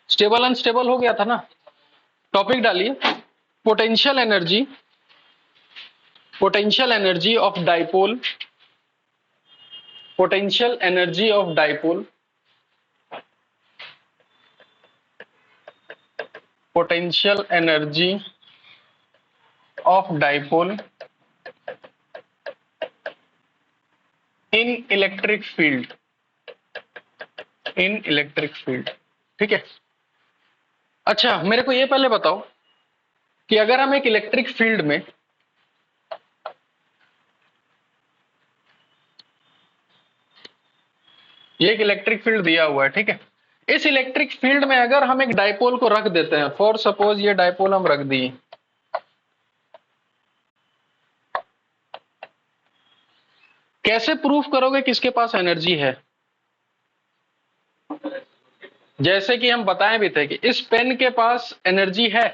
Stable unstable हो गया था ना। टॉपिक डालिए, potential energy, potential energy of dipole, potential energy of dipole, potential energy of dipole in electric field, in electric field. ठीक है। अच्छा, मेरे को ये पहले बताओ कि अगर हम एक इलेक्ट्रिक फील्ड में ये एक इलेक्ट्रिक फील्ड दिया हुआ है, ठीक है, इस इलेक्ट्रिक फील्ड में अगर हम एक डाइपोल को रख देते हैं, फॉर सपोज ये डाइपोल हम रख दिए, कैसे प्रूफ करोगे कि इसके पास एनर्जी है? जैसे कि हम बताए भी थे कि इस पेन के पास एनर्जी है।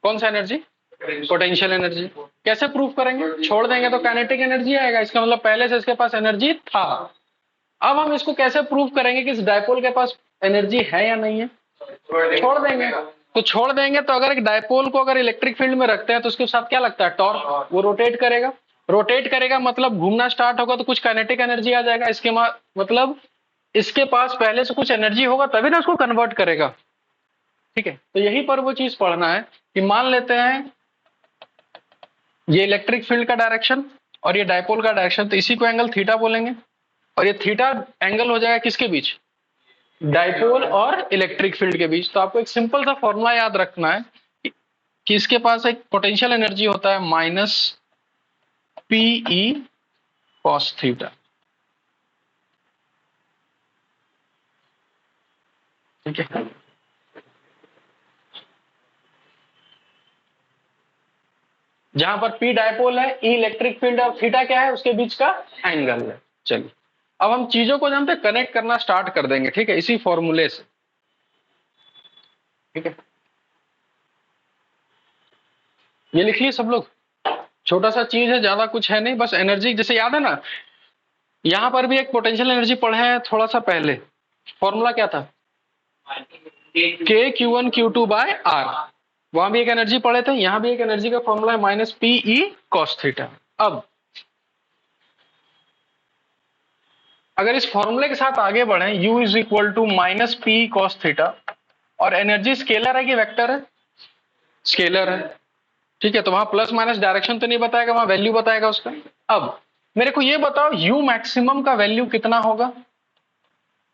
कौन सा एनर्जी? Potential energy. कैसे प्रूफ करेंगे? छोड़ देंगे तो काइनेटिक एनर्जी आएगा, इसका मतलब पहले से इसके पास एनर्जी था। अब हम इसको कैसे प्रूफ करेंगे कि इस डाइपोल के पास एनर्जी है या नहीं है? छोड़ देंगे। तो छोड़ देंगे तो अगर एक डाइपोल को अगर इलेक्ट्रिक फील्ड में रखते हैं तो उसके साथ क्या लगता है? टॉर्क। वो रोटेट करेगा, रोटेट करेगा मतलब घूमना स्टार्ट होगा तो कुछ काइनेटिक एनर्जी आ जाएगा। इसके मतलब इसके पास पहले से कुछ एनर्जी होगा तभी ना उसको कन्वर्ट करेगा। ठीक है, तो यही पर वो चीज पढ़ना है कि मान लेते हैं ये इलेक्ट्रिक फील्ड का डायरेक्शन और ये डाइपोल का डायरेक्शन, तो इसी को एंगल थीटा बोलेंगे। और ये थीटा एंगल हो जाएगा किसके बीच? डाइपोल और इलेक्ट्रिक फील्ड के बीच। तो आपको एक सिंपल सा फॉर्मूला याद रखना है कि इसके पास एक पोटेंशियल एनर्जी होता है माइनस पीई कॉस थीटा। ठीक है, जहां पर पी डाइपोल है, ई इलेक्ट्रिक फील्ड और थीटा क्या है? उसके बीच का एंगल है। चलिए, अब हम चीजों को जानते कनेक्ट करना स्टार्ट कर देंगे। ठीक है, इसी फॉर्मूले से। ठीक है, ये लिख लिए सब लोग। छोटा सा चीज है, ज्यादा कुछ है नहीं, बस एनर्जी। जैसे याद है ना, यहां पर भी एक पोटेंशियल एनर्जी पढ़े हैं थोड़ा सा पहले। फॉर्मूला क्या था? K Q one Q two by R. वहां भी एक एनर्जी पढ़े थे, यहां भी एक एनर्जी का फॉर्मूला है minus P E cos theta. अब अगर इस फॉर्मूले के साथ आगे बढ़े, u is equal to minus P cos theta, और एनर्जी स्केलर है कि वेक्टर है? स्केलर है। ठीक है, तो वहां प्लस माइनस डायरेक्शन तो नहीं बताएगा, वहां वैल्यू बताएगा उसका। अब मेरे को ये बताओ u मैक्सिमम का वैल्यू कितना होगा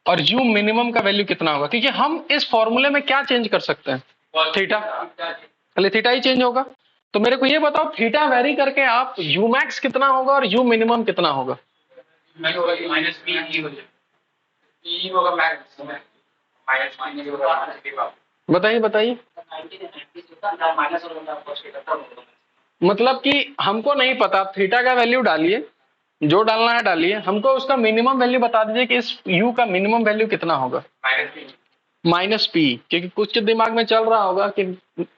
और u मिनिमम का वैल्यू कितना होगा? क्योंकि हम इस फॉर्मूले में क्या चेंज कर सकते हैं? थीटा। पहले थीटा ही चेंज होगा। तो मेरे को ये बताओ, थीटा वेरी करके आप u मैक्स कितना होगा और u मिनिमम कितना होगा? माइनस पी हो जाए, पी होगा मैक्स, बताइए बताइए। मतलब कि हमको नहीं पता, थीटा का वैल्यू डालिए, जो डालना है डालिए, हमको उसका मिनिमम वैल्यू बता दीजिए कि इस u का मिनिमम वैल्यू कितना होगा? Minus P. क्योंकि कुछ के दिमाग में चल रहा होगा कि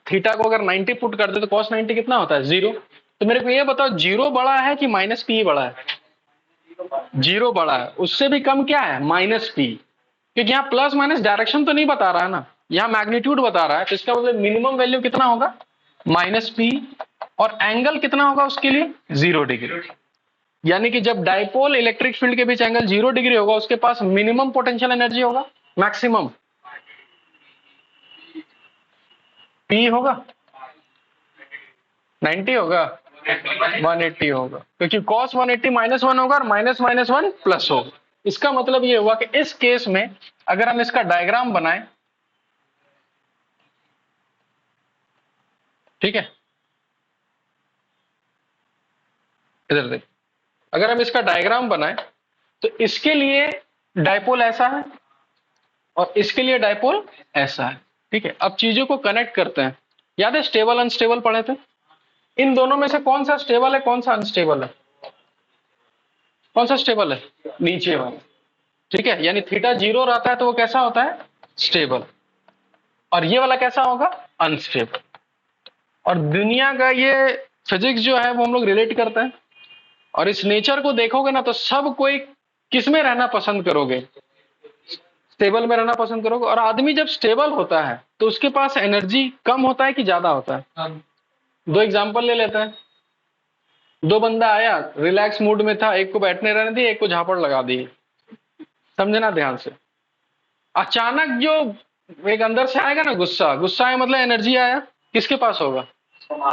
थीटा को अगर 90 पुट कर दे तो cos 90 कितना होता है? 0। तो मेरे को ये बताओ, 0 बड़ा है कि माइनस पी बड़ा है? 0 बड़ा है। उससे भी कम क्या है? Minus P. क्योंकि यहाँ प्लस माइनस डायरेक्शन तो नहीं बता रहा है ना, यहाँ मैग्नीट्यूड बता रहा है। तो इसका मतलब मिनिमम वैल्यू कितना होगा? Minus P. और एंगल कितना होगा उसके लिए? 0 डिग्री। यानी कि जब डाइपोल इलेक्ट्रिक फील्ड के बीच एंगल 0 डिग्री होगा, उसके पास मिनिमम पोटेंशियल एनर्जी होगा, मैक्सिमम पी होगा 90 होगा, 180 होगा। क्योंकि cos 180 माइनस 1 होगा और माइनस माइनस 1 प्लस होगा। इसका मतलब ये हुआ कि इस केस में अगर हम इसका डायग्राम बनाएं, ठीक है, इधर देख, अगर हम इसका डायग्राम बनाएं तो इसके लिए डाइपोल ऐसा है और इसके लिए डाइपोल ऐसा है। ठीक है, अब चीजों को कनेक्ट करते हैं। याद है स्टेबल अनस्टेबल पढ़े थे? इन दोनों में से कौन सा स्टेबल है, कौन सा अनस्टेबल है? कौन सा स्टेबल है? नीचे वाला। ठीक है, यानी थीटा 0 रहता है तो वो कैसा होता है? स्टेबल। और ये वाला कैसा होगा? अनस्टेबल। और दुनिया का ये फिजिक्स जो है वो हम लोग रिलेट करते हैं। और इस नेचर को देखोगे ना तो सब कोई किस में रहना पसंद करोगे? स्टेबल में रहना पसंद करोगे। और आदमी जब स्टेबल होता है तो उसके पास एनर्जी कम होता है कि ज्यादा होता है? दो एग्जांपल ले लेते हैं। दो बंदा आया, रिलैक्स मूड में था, एक को बैठने रहने दिए, एक को झापड़ लगा दिए। समझना ध्यान से। अचानक जो एक अंदर से आएगा ना गुस्सा, गुस्सा है मतलब एनर्जी आया, किसके पास होगा?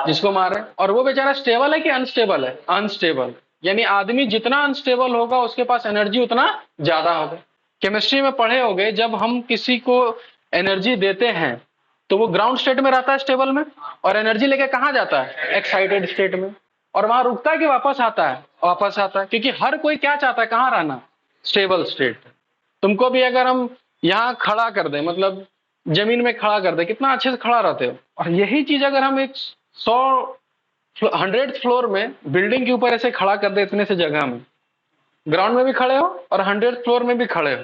जिसको मारे। और वो बेचारा स्टेबल है कि अनस्टेबल है? अनस्टेबल। यानी आदमी जितना अनस्टेबल होगा उसके पास एनर्जी उतना ज्यादा होगा। केमिस्ट्री में पढ़े होगे, जब हम किसी को एनर्जी देते हैं तो वो ग्राउंड स्टेट में रहता है, स्टेबल में, और एनर्जी लेके कहाँ जाता है? एक्साइटेड स्टेट में। और वहां रुकता है कि वापस आता है? वापस आता है, क्योंकि हर कोई क्या चाहता है, कहाँ रहना? Stable state. तुमको भी अगर हम यहाँ खड़ा कर दें, मतलब जमीन में खड़ा कर दे, कितना अच्छे से खड़ा रहते हो। और यही चीज अगर हम एक 100 फ्लोर में बिल्डिंग के ऊपर ऐसे खड़ा कर दे, इतने से जगह में, ग्राउंड में भी खड़े हो और 100 फ्लोर में भी खड़े हो,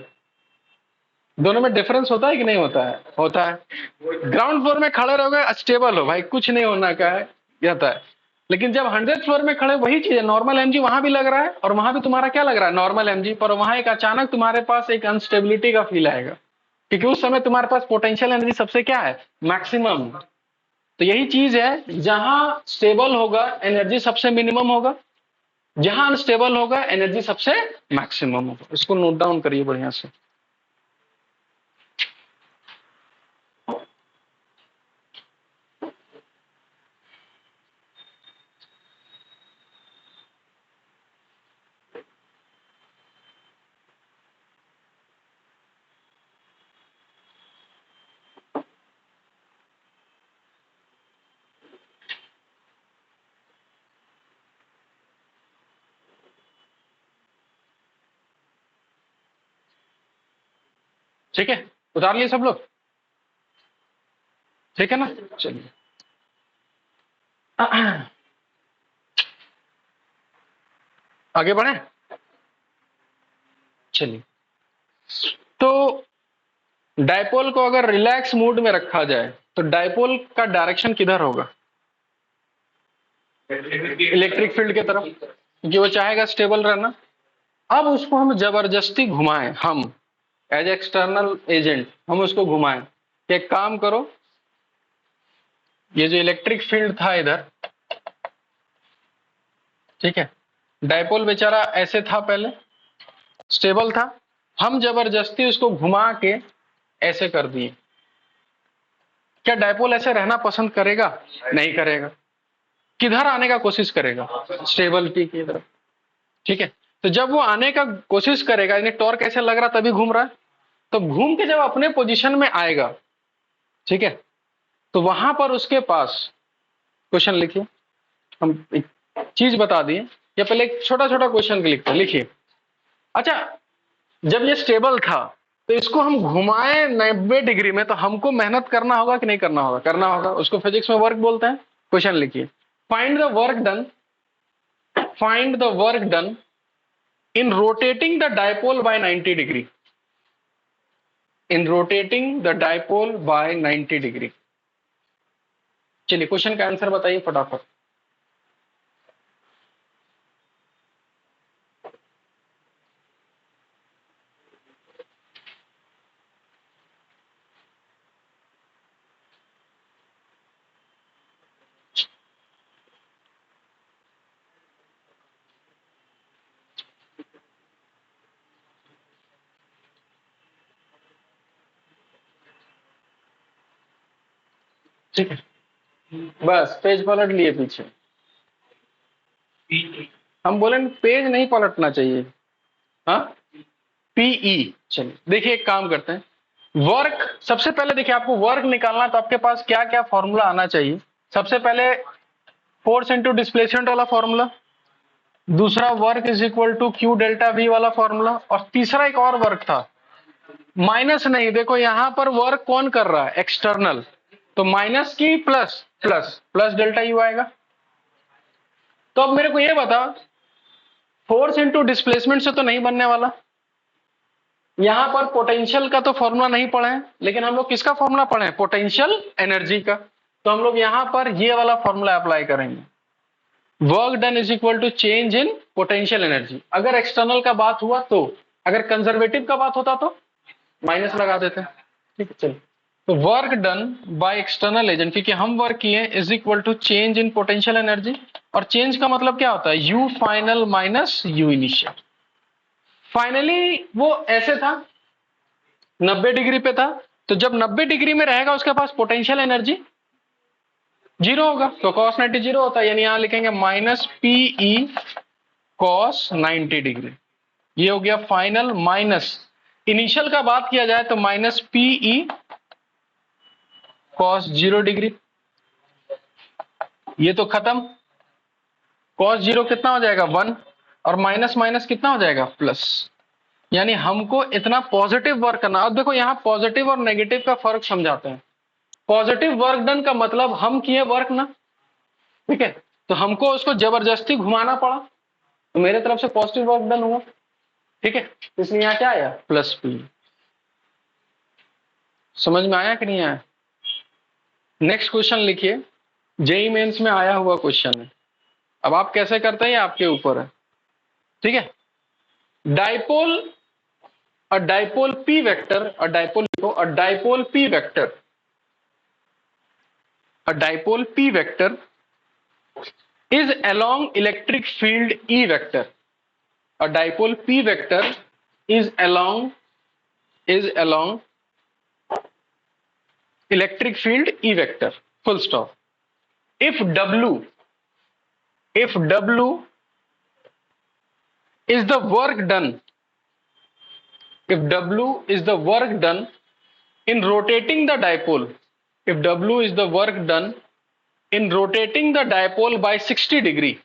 दोनों में डिफरेंस होता है कि नहीं होता है? होता है। ग्राउंड फ्लोर में खड़े रहोगे, स्टेबल हो भाई, कुछ नहीं होना का है, रहता है। लेकिन जब 100 फ्लोर में खड़े, वही चीज है, नॉर्मल एमजी वहां भी लग रहा है और वहां भी तुम्हारा क्या लग रहा है? Normal MG. पर वहां एक अचानक तुम्हारे पास एक अनस्टेबिलिटी का फील आएगा, क्योंकि उस समय तुम्हारे पास पोटेंशियल एनर्जी सबसे क्या है? मैक्सिमम। तो यही चीज है, जहां स्टेबल होगा एनर्जी सबसे मिनिमम होगा, जहां अनस्टेबल होगा एनर्जी सबसे मैक्सिमम होगा। इसको नोट डाउन करिए बढ़िया से। ठीक है, उतार लिए सब लोग? ठीक है ना, चलिए आगे बढ़े। चलिए, तो डायपोल को अगर रिलैक्स मूड में रखा जाए तो डायपोल का डायरेक्शन किधर होगा? इलेक्ट्रिक फील्ड की तरफ, क्योंकि वो चाहेगा स्टेबल रहना। अब उसको हम जबरदस्ती घुमाएं, हम एज एक्सटर्नल एजेंट हम उसको घुमाएं। एक काम करो, ये जो इलेक्ट्रिक फील्ड था इधर, ठीक है, डायपोल बेचारा ऐसे था, पहले स्टेबल था, हम जबरदस्ती उसको घुमा के ऐसे कर दिए। क्या डायपोल ऐसे रहना पसंद करेगा? नहीं करेगा। किधर आने का कोशिश करेगा? स्टेबिलिटी की तरफ। ठीक है, तो जब वो आने का कोशिश करेगा, यानी टॉर्क ऐसे लग रहा तभी घूम रहा है, तो घूम के जब अपने पोजीशन में आएगा, ठीक है, तो वहां पर उसके पास, क्वेश्चन लिखिए, हम एक चीज बता दिए, या पहले एक छोटा छोटा क्वेश्चन लिखते हैं, लिखिए। अच्छा, जब ये स्टेबल था तो इसको हम घुमाए 90 डिग्री में, तो हमको मेहनत करना होगा कि नहीं करना होगा? करना होगा। उसको फिजिक्स में वर्क बोलते हैं। क्वेश्चन लिखिए, find the work done, find the work done in rotating the dipole by 90 degree, in rotating the dipole by 90 degree। चलिए क्वेश्चन का आंसर बताइए फटाफट। ठीक है, बस पेज पलट लिए पीछे। हम बोले पेज नहीं पलटना चाहिए। हाँ, पीई। चलिए देखिए, एक काम करते हैं, वर्क सबसे पहले देखिए, आपको वर्क निकालना तो आपके पास क्या क्या फॉर्मूला आना चाहिए। सबसे पहले फोर्स इंटू डिस्प्लेसमेंट वाला फॉर्मूला, दूसरा work is equal to Q delta V वाला फॉर्मूला, और तीसरा एक और वर्क था, माइनस नहीं, देखो यहां पर वर्क कौन कर रहा है? एक्सटर्नल, तो माइनस की plus, plus plus delta U आएगा। तो अब मेरे को ये बता, फोर्स इंटू डिस्प्लेसमेंट से तो नहीं बनने वाला, यहां पर पोटेंशियल का तो फॉर्मूला नहीं पढ़े हैं, लेकिन हम लोग किसका फॉर्मूला पढ़े हैं? पोटेंशियल एनर्जी का। तो हम लोग यहां पर ये वाला फॉर्मूला अप्लाई करेंगे, work done is equal to change in potential energy. अगर एक्सटर्नल का बात हुआ तो, अगर कंजर्वेटिव का बात होता तो माइनस लगा देते हैं, ठीक है चलो। तो work done by external agent, क्योंकि हम वर्क किए, is equal to change in potential energy. और चेंज का मतलब क्या होता है, U final minus U initial. Finally वो ऐसे था, 90 डिग्री पे था, तो जब 90 डिग्री में रहेगा उसके पास पोटेंशियल एनर्जी जीरो होगा, तो कॉस 90 जीरो होता है, यानी यहां लिखेंगे माइनस पीई कॉस 90 डिग्री। ये हो गया फाइनल, माइनस इनिशियल का बात किया जाए तो माइनस पीई कॉस 0 डिग्री। ये तो खत्म, कॉस 0 कितना हो जाएगा 1, और माइनस माइनस कितना हो जाएगा प्लस। यानी हमको इतना पॉजिटिव वर्क करना। अब देखो यहां पॉजिटिव और नेगेटिव का फर्क समझाते हैं। पॉजिटिव वर्क डन का मतलब हम किए वर्क ना, ठीक है, तो हमको उसको जबरदस्ती घुमाना पड़ा, तो मेरे तरफ से पॉजिटिव वर्क डन हुआ, ठीक है, इसलिए यहां क्या आया प्लस पी। समझ में आया कि नहीं आया? नेक्स्ट क्वेश्चन लिखिए, जेई मेंस में आया हुआ क्वेश्चन है। अब आप कैसे करते हैं ये आपके ऊपर है, ठीक है। Dipole, a dipole p vector, a dipole लिखो, a dipole p vector, a dipole p vector is along electric field E vector. A dipole P vector is along electric field E vector. Full stop. If W is the work done, if W is the work done in rotating the dipole, if W is the work done in rotating the dipole by 60 degree,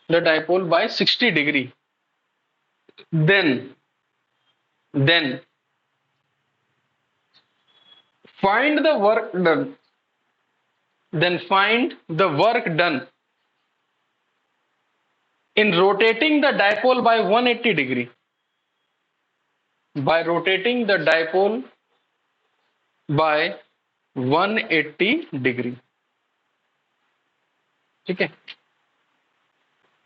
the dipole by 60 degree, then find the work done, then find the work done in rotating the dipole by 180 degree, by rotating the dipole by 180 degree, ठीक है।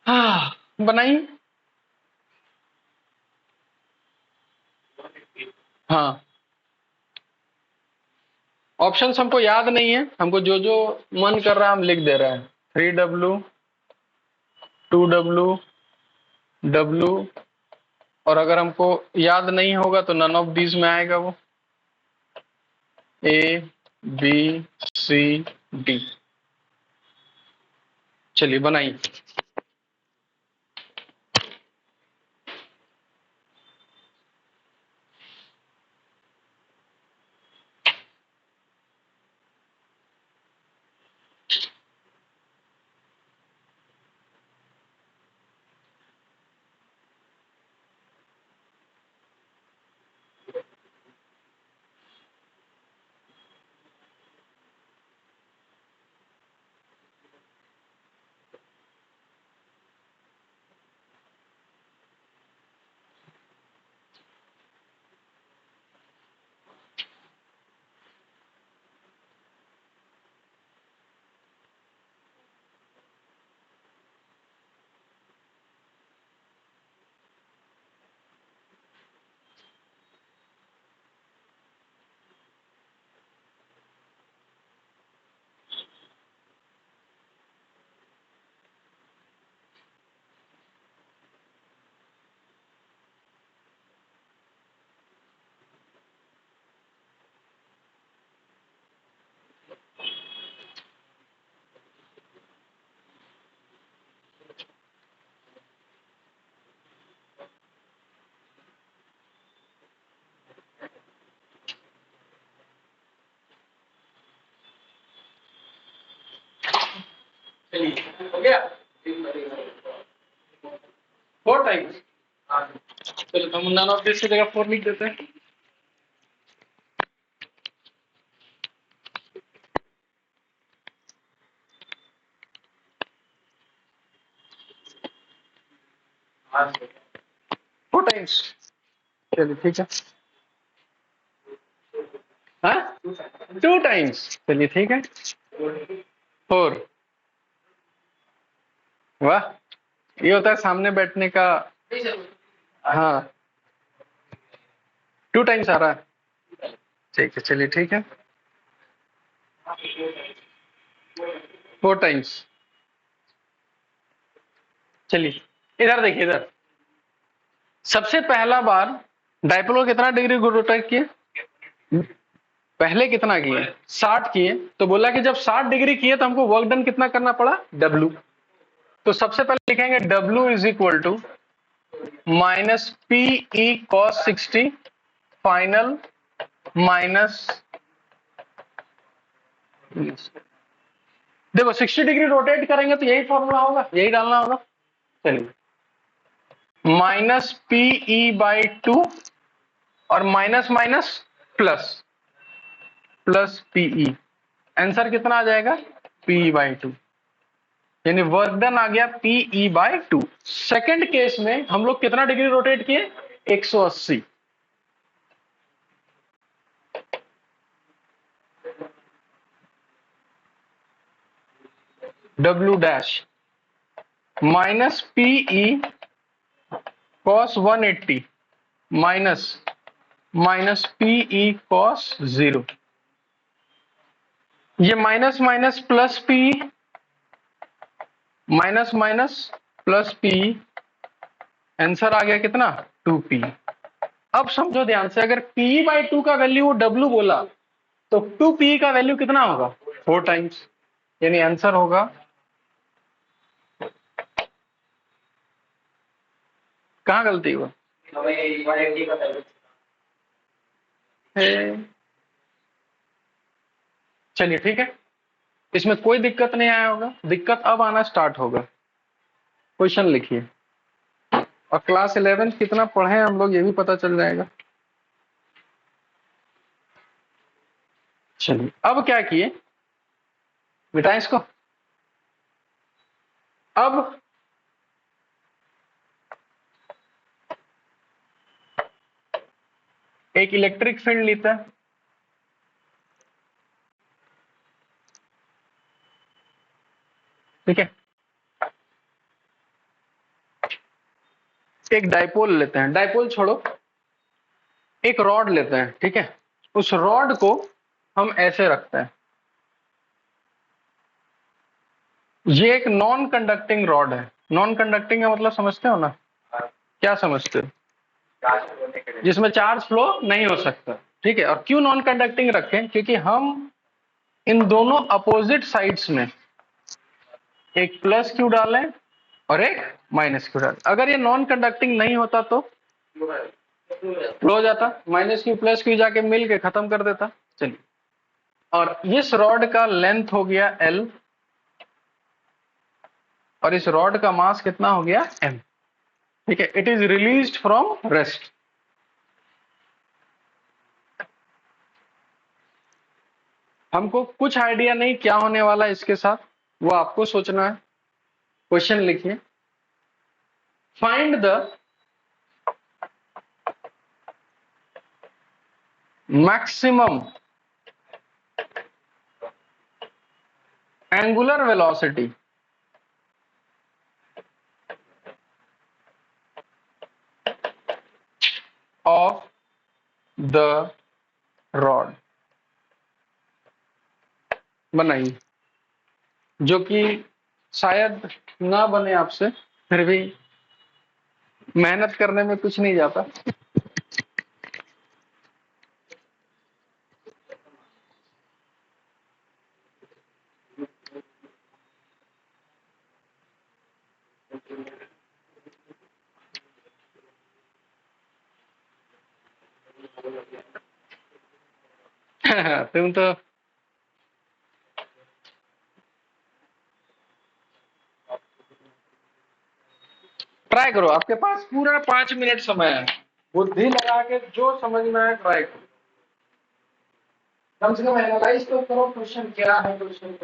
हाँ बनाइए। हाँ options हमको याद नहीं है, हमको जो जो मन कर रहा है हम लिख दे रहे हैं। 3W, 2W, W, और अगर हमको याद नहीं होगा तो नन ऑफ दीज में आएगा वो, A, B, C, D। चलिए बनाइए। हो गया 4 टाइम्स। चलो हम नन ऑफ दिस की जगह 4 लिख देते हैं। हाँ 4 टाइम्स, चलिए ठीक है। हाँ 2 टाइम्स, चलिए ठीक है। 4, वाह, ये होता है सामने बैठने का। हाँ 2 टाइम्स आ रहा है, ठीक है, चलिए ठीक है, 4 टाइम्स। चलिए इधर देखिए, इधर सबसे पहला बार डायपोल को कितना डिग्री रोटेट किए, पहले कितना किए, 60 किए। तो बोला कि जब 60 डिग्री किए तो हमको वर्क डन कितना करना पड़ा, W। तो सबसे पहले लिखेंगे W is equal to minus P E cos 60 final minus, देखो 60 डिग्री रोटेट करेंगे तो यही फॉर्मूला होगा, यही डालना होगा। चलिए माइनस पी ई बाई 2 और minus minus plus, plus PE, answer कितना आ जाएगा, पीई बाई 2, यानी वर्क डन आ गया पीई बाई 2। सेकेंड केस में हम लोग कितना डिग्री रोटेट किए, 180। W dash minus PE cos 180 minus minus PE cos 0, ये minus minus plus p, minus minus plus p, answer आ गया कितना, 2p। अब समझो ध्यान से, अगर p बाई 2 का वैल्यू वो w बोला तो 2p का वैल्यू कितना होगा, 4 टाइम्स, यानी आंसर होगा, कहां गलती हुआ, चलिए ठीक है, इसमें कोई दिक्कत नहीं आया होगा, दिक्कत अब आना स्टार्ट होगा। क्वेश्चन लिखिए, और क्लास 11 कितना पढ़े हम लोग ये भी पता चल जाएगा। चलिए अब क्या किए, मिटाएं इसको। अब एक इलेक्ट्रिक फील्ड लेता है, ठीक है, एक डाइपोल लेते हैं, डाइपोल छोड़ो, एक रॉड लेते हैं, ठीक है, उस रॉड को हम ऐसे रखते हैं, ये एक नॉन कंडक्टिंग रॉड है। नॉन कंडक्टिंग का मतलब समझते हो ना, क्या समझते हो, जिसमें चार्ज फ्लो नहीं हो सकता, ठीक है। और क्यों नॉन कंडक्टिंग रखें, क्योंकि हम इन दोनों अपोजिट साइड्स में एक प्लस क्यू डालें और एक माइनस क्यू डालें। अगर ये नॉन कंडक्टिंग नहीं होता तो फ्लो हो जाता, माइनस क्यू प्लस क्यू जाके मिल के खत्म कर देता। चलिए, और इस रॉड का लेंथ हो गया L और इस रॉड का मास कितना हो गया M, ठीक है। It is released from rest. हमको कुछ आइडिया नहीं क्या होने वाला है इसके साथ, वो आपको सोचना है। क्वेश्चन लिखिए, find the maximum angular velocity of the rod, बनाइए, जो कि शायद ना बने आपसे, फिर भी मेहनत करने में कुछ नहीं जाता। तुम तो ट्राई करो, आपके पास पूरा 5 मिनट समय है, बुद्धि लगा के जो समझ में आए ट्राई करो, कम से कम एनालाइज तो करो क्वेश्चन क्या है, क्वेश्चन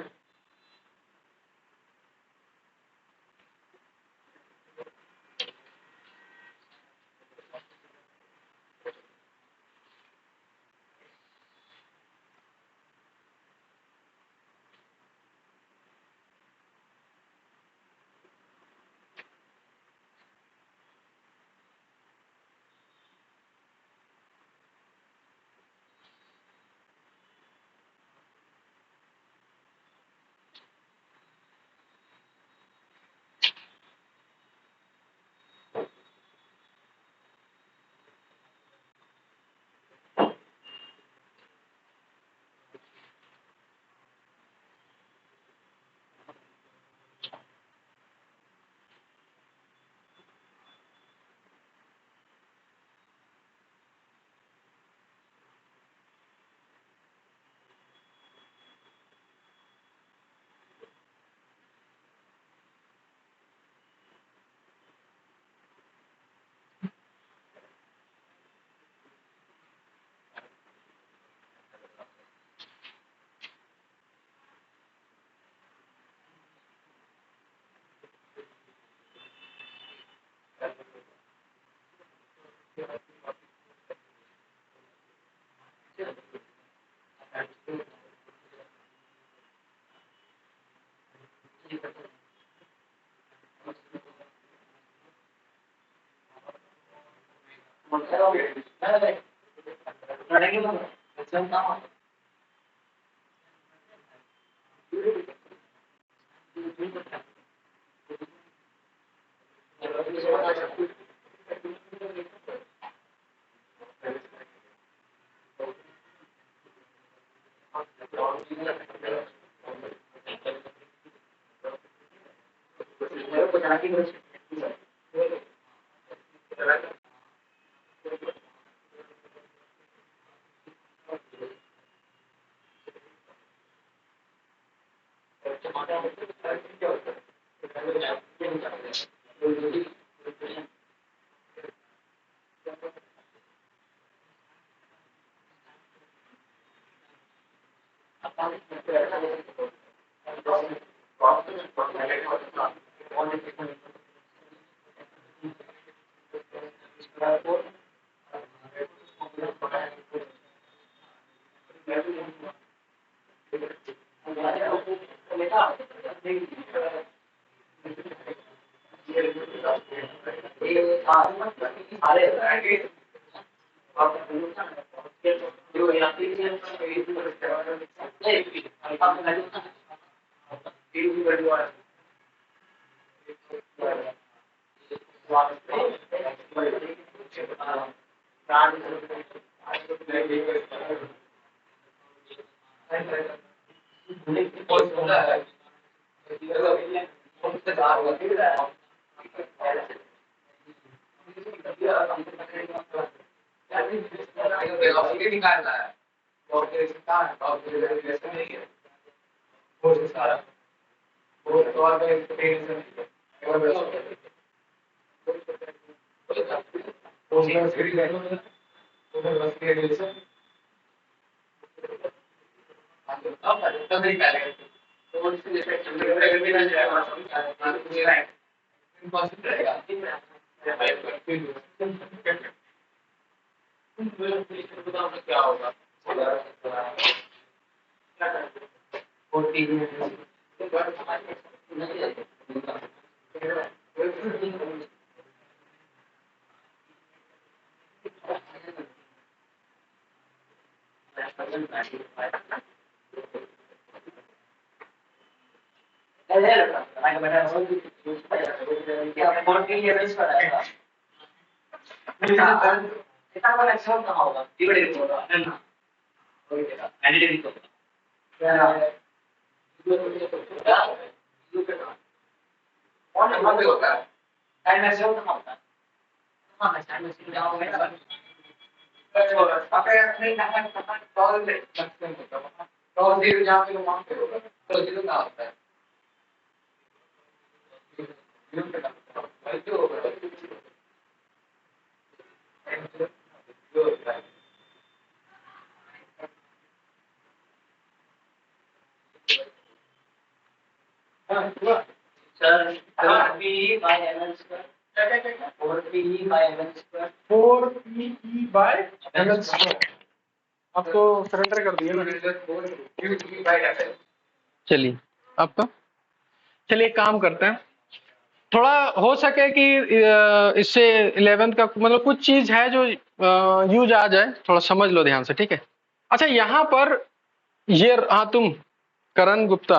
अब तो सरेंडर कर दिया मैंने। चलिए अब तो चलिए काम करते हैं, थोड़ा हो सके कि इससे 11th का मतलब कुछ चीज है जो यूज आ जाए, थोड़ा समझ लो ध्यान से, ठीक है। अच्छा यहाँ पर ये हाँ तुम करण गुप्ता,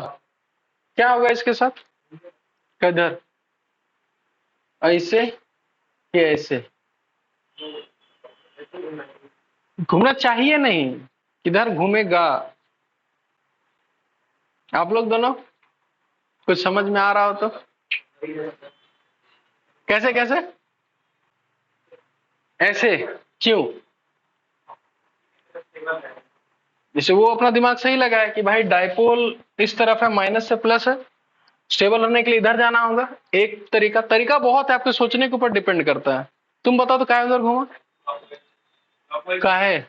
क्या होगा इसके साथ? किधर ऐसे कि ऐसे घूमना चाहिए नहीं, किधर घूमेगा? आप लोग दोनों कुछ समझ में आ रहा हो तो कैसे कैसे ऐसे क्यों? जैसे वो अपना दिमाग सही लगाया कि भाई डाइपोल इस तरफ है, माइनस से प्लस है, स्टेबल होने के लिए इधर जाना होगा। एक तरीका बहुत है, आपके सोचने के ऊपर डिपेंड करता है। तुम बताओ तो काहे उधर घूमा, काहे?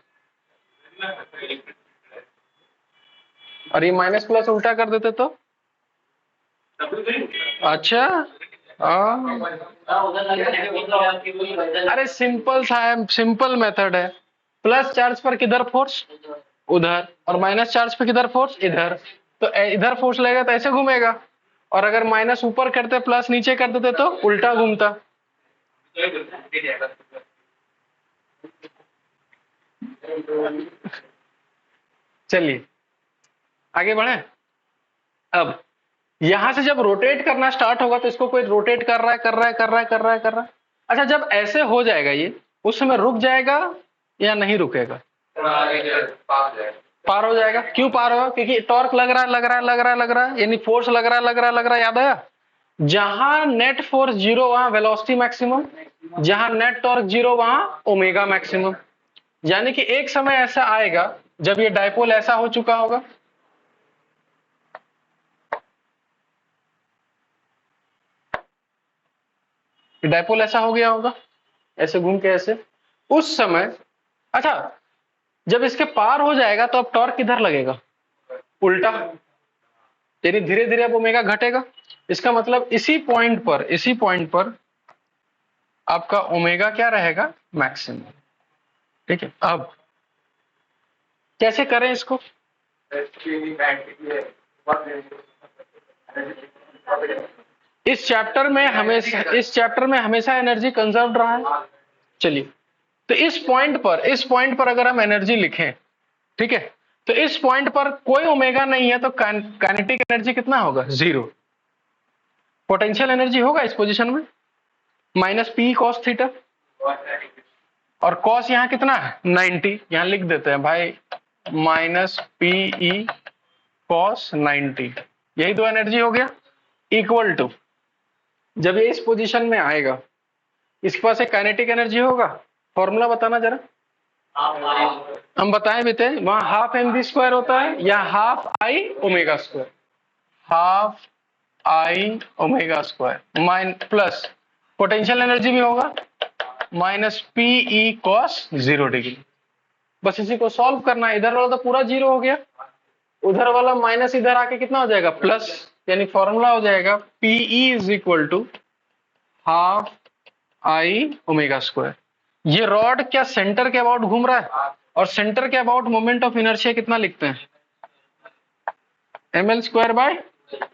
और ये माइनस प्लस उल्टा कर देते तो अच्छा अरे सिंपल सा है, सिंपल मेथड है। प्लस चार्ज पर किधर फोर्स, उधर, और माइनस चार्ज पे किधर फोर्स, इधर। तो इधर फोर्स लगेगा तो ऐसे घूमेगा, और अगर माइनस ऊपर करते प्लस नीचे कर देते तो उल्टा घूमता। चलिए आगे बढ़े। अब यहां से जब रोटेट करना स्टार्ट होगा तो इसको कोई रोटेट कर रहा है, कर रहा है, कर रहा है, कर रहा है, कर रहा है। अच्छा, जब ऐसे हो जाएगा ये, उस समय रुक जाएगा या नहीं रुकेगा? पार हो जाएगा। क्यों पार होगा? क्योंकि टॉर्क लग रहा है, लग रहा है, लग रहा है, लग रहा है, यानी फोर्स लग रहा है, लग रहा है, लग रहा है। याद आया? जहां नेट फोर्स जीरो वहां वेलोसिटी मैक्सिमम, जहां नेट टॉर्क जीरो वहां ओमेगा मैक्सिमम। यानी कि एक समय ऐसा आएगा जब ये डायपोल ऐसा हो चुका होगा, डायपोल ऐसा हो गया होगा, ऐसे घूम के ऐसे। उस समय, अच्छा, जब इसके पार हो जाएगा तो अब टॉर्क किधर लगेगा? उल्टा। यानी धीरे धीरे अब ओमेगा घटेगा। इसका मतलब इसी पॉइंट पर आपका ओमेगा क्या रहेगा? मैक्सिमम। ठीक है। अब कैसे करें इसको? इस चैप्टर में हमेशा एनर्जी कंजर्व रहा है। चलिए, तो इस पॉइंट पर अगर हम एनर्जी लिखें, ठीक है, तो इस पॉइंट पर कोई ओमेगा नहीं है, तो काइनेटिक एनर्जी कितना होगा? जीरो। पोटेंशियल एनर्जी होगा इस पोजीशन में माइनस पी कॉस थीटा, और कॉस यहाँ कितना है? 90। यहाँ लिख देते हैं भाई, माइनस पीई कॉस 90। यही दो एनर्जी हो गया। इक्वल टू, जब ये इस पोजीशन में आएगा, इसके पास एक काइनेटिक एनर्जी होगा। फॉर्मूला बताना जरा। हम बताएं भी थे, वहां हाफ एम वी स्क्वायर होता है या half I omega square, half I omega square mine plus potential energy भी होगा माइनस पीई कॉस 0 डिग्री। बस इसी को सॉल्व करना है। इधर वाला तो पूरा जीरो हो गया, उधर वाला माइनस इधर आके कितना हो जाएगा? प्लस। यानी फॉर्मूला हो जाएगा PE is equal to half I omega square. ये रॉड क्या सेंटर के अबाउट घूम रहा है? और सेंटर के अबाउट मोमेंट ऑफ इनर्शिया कितना लिखते हैं? ml square by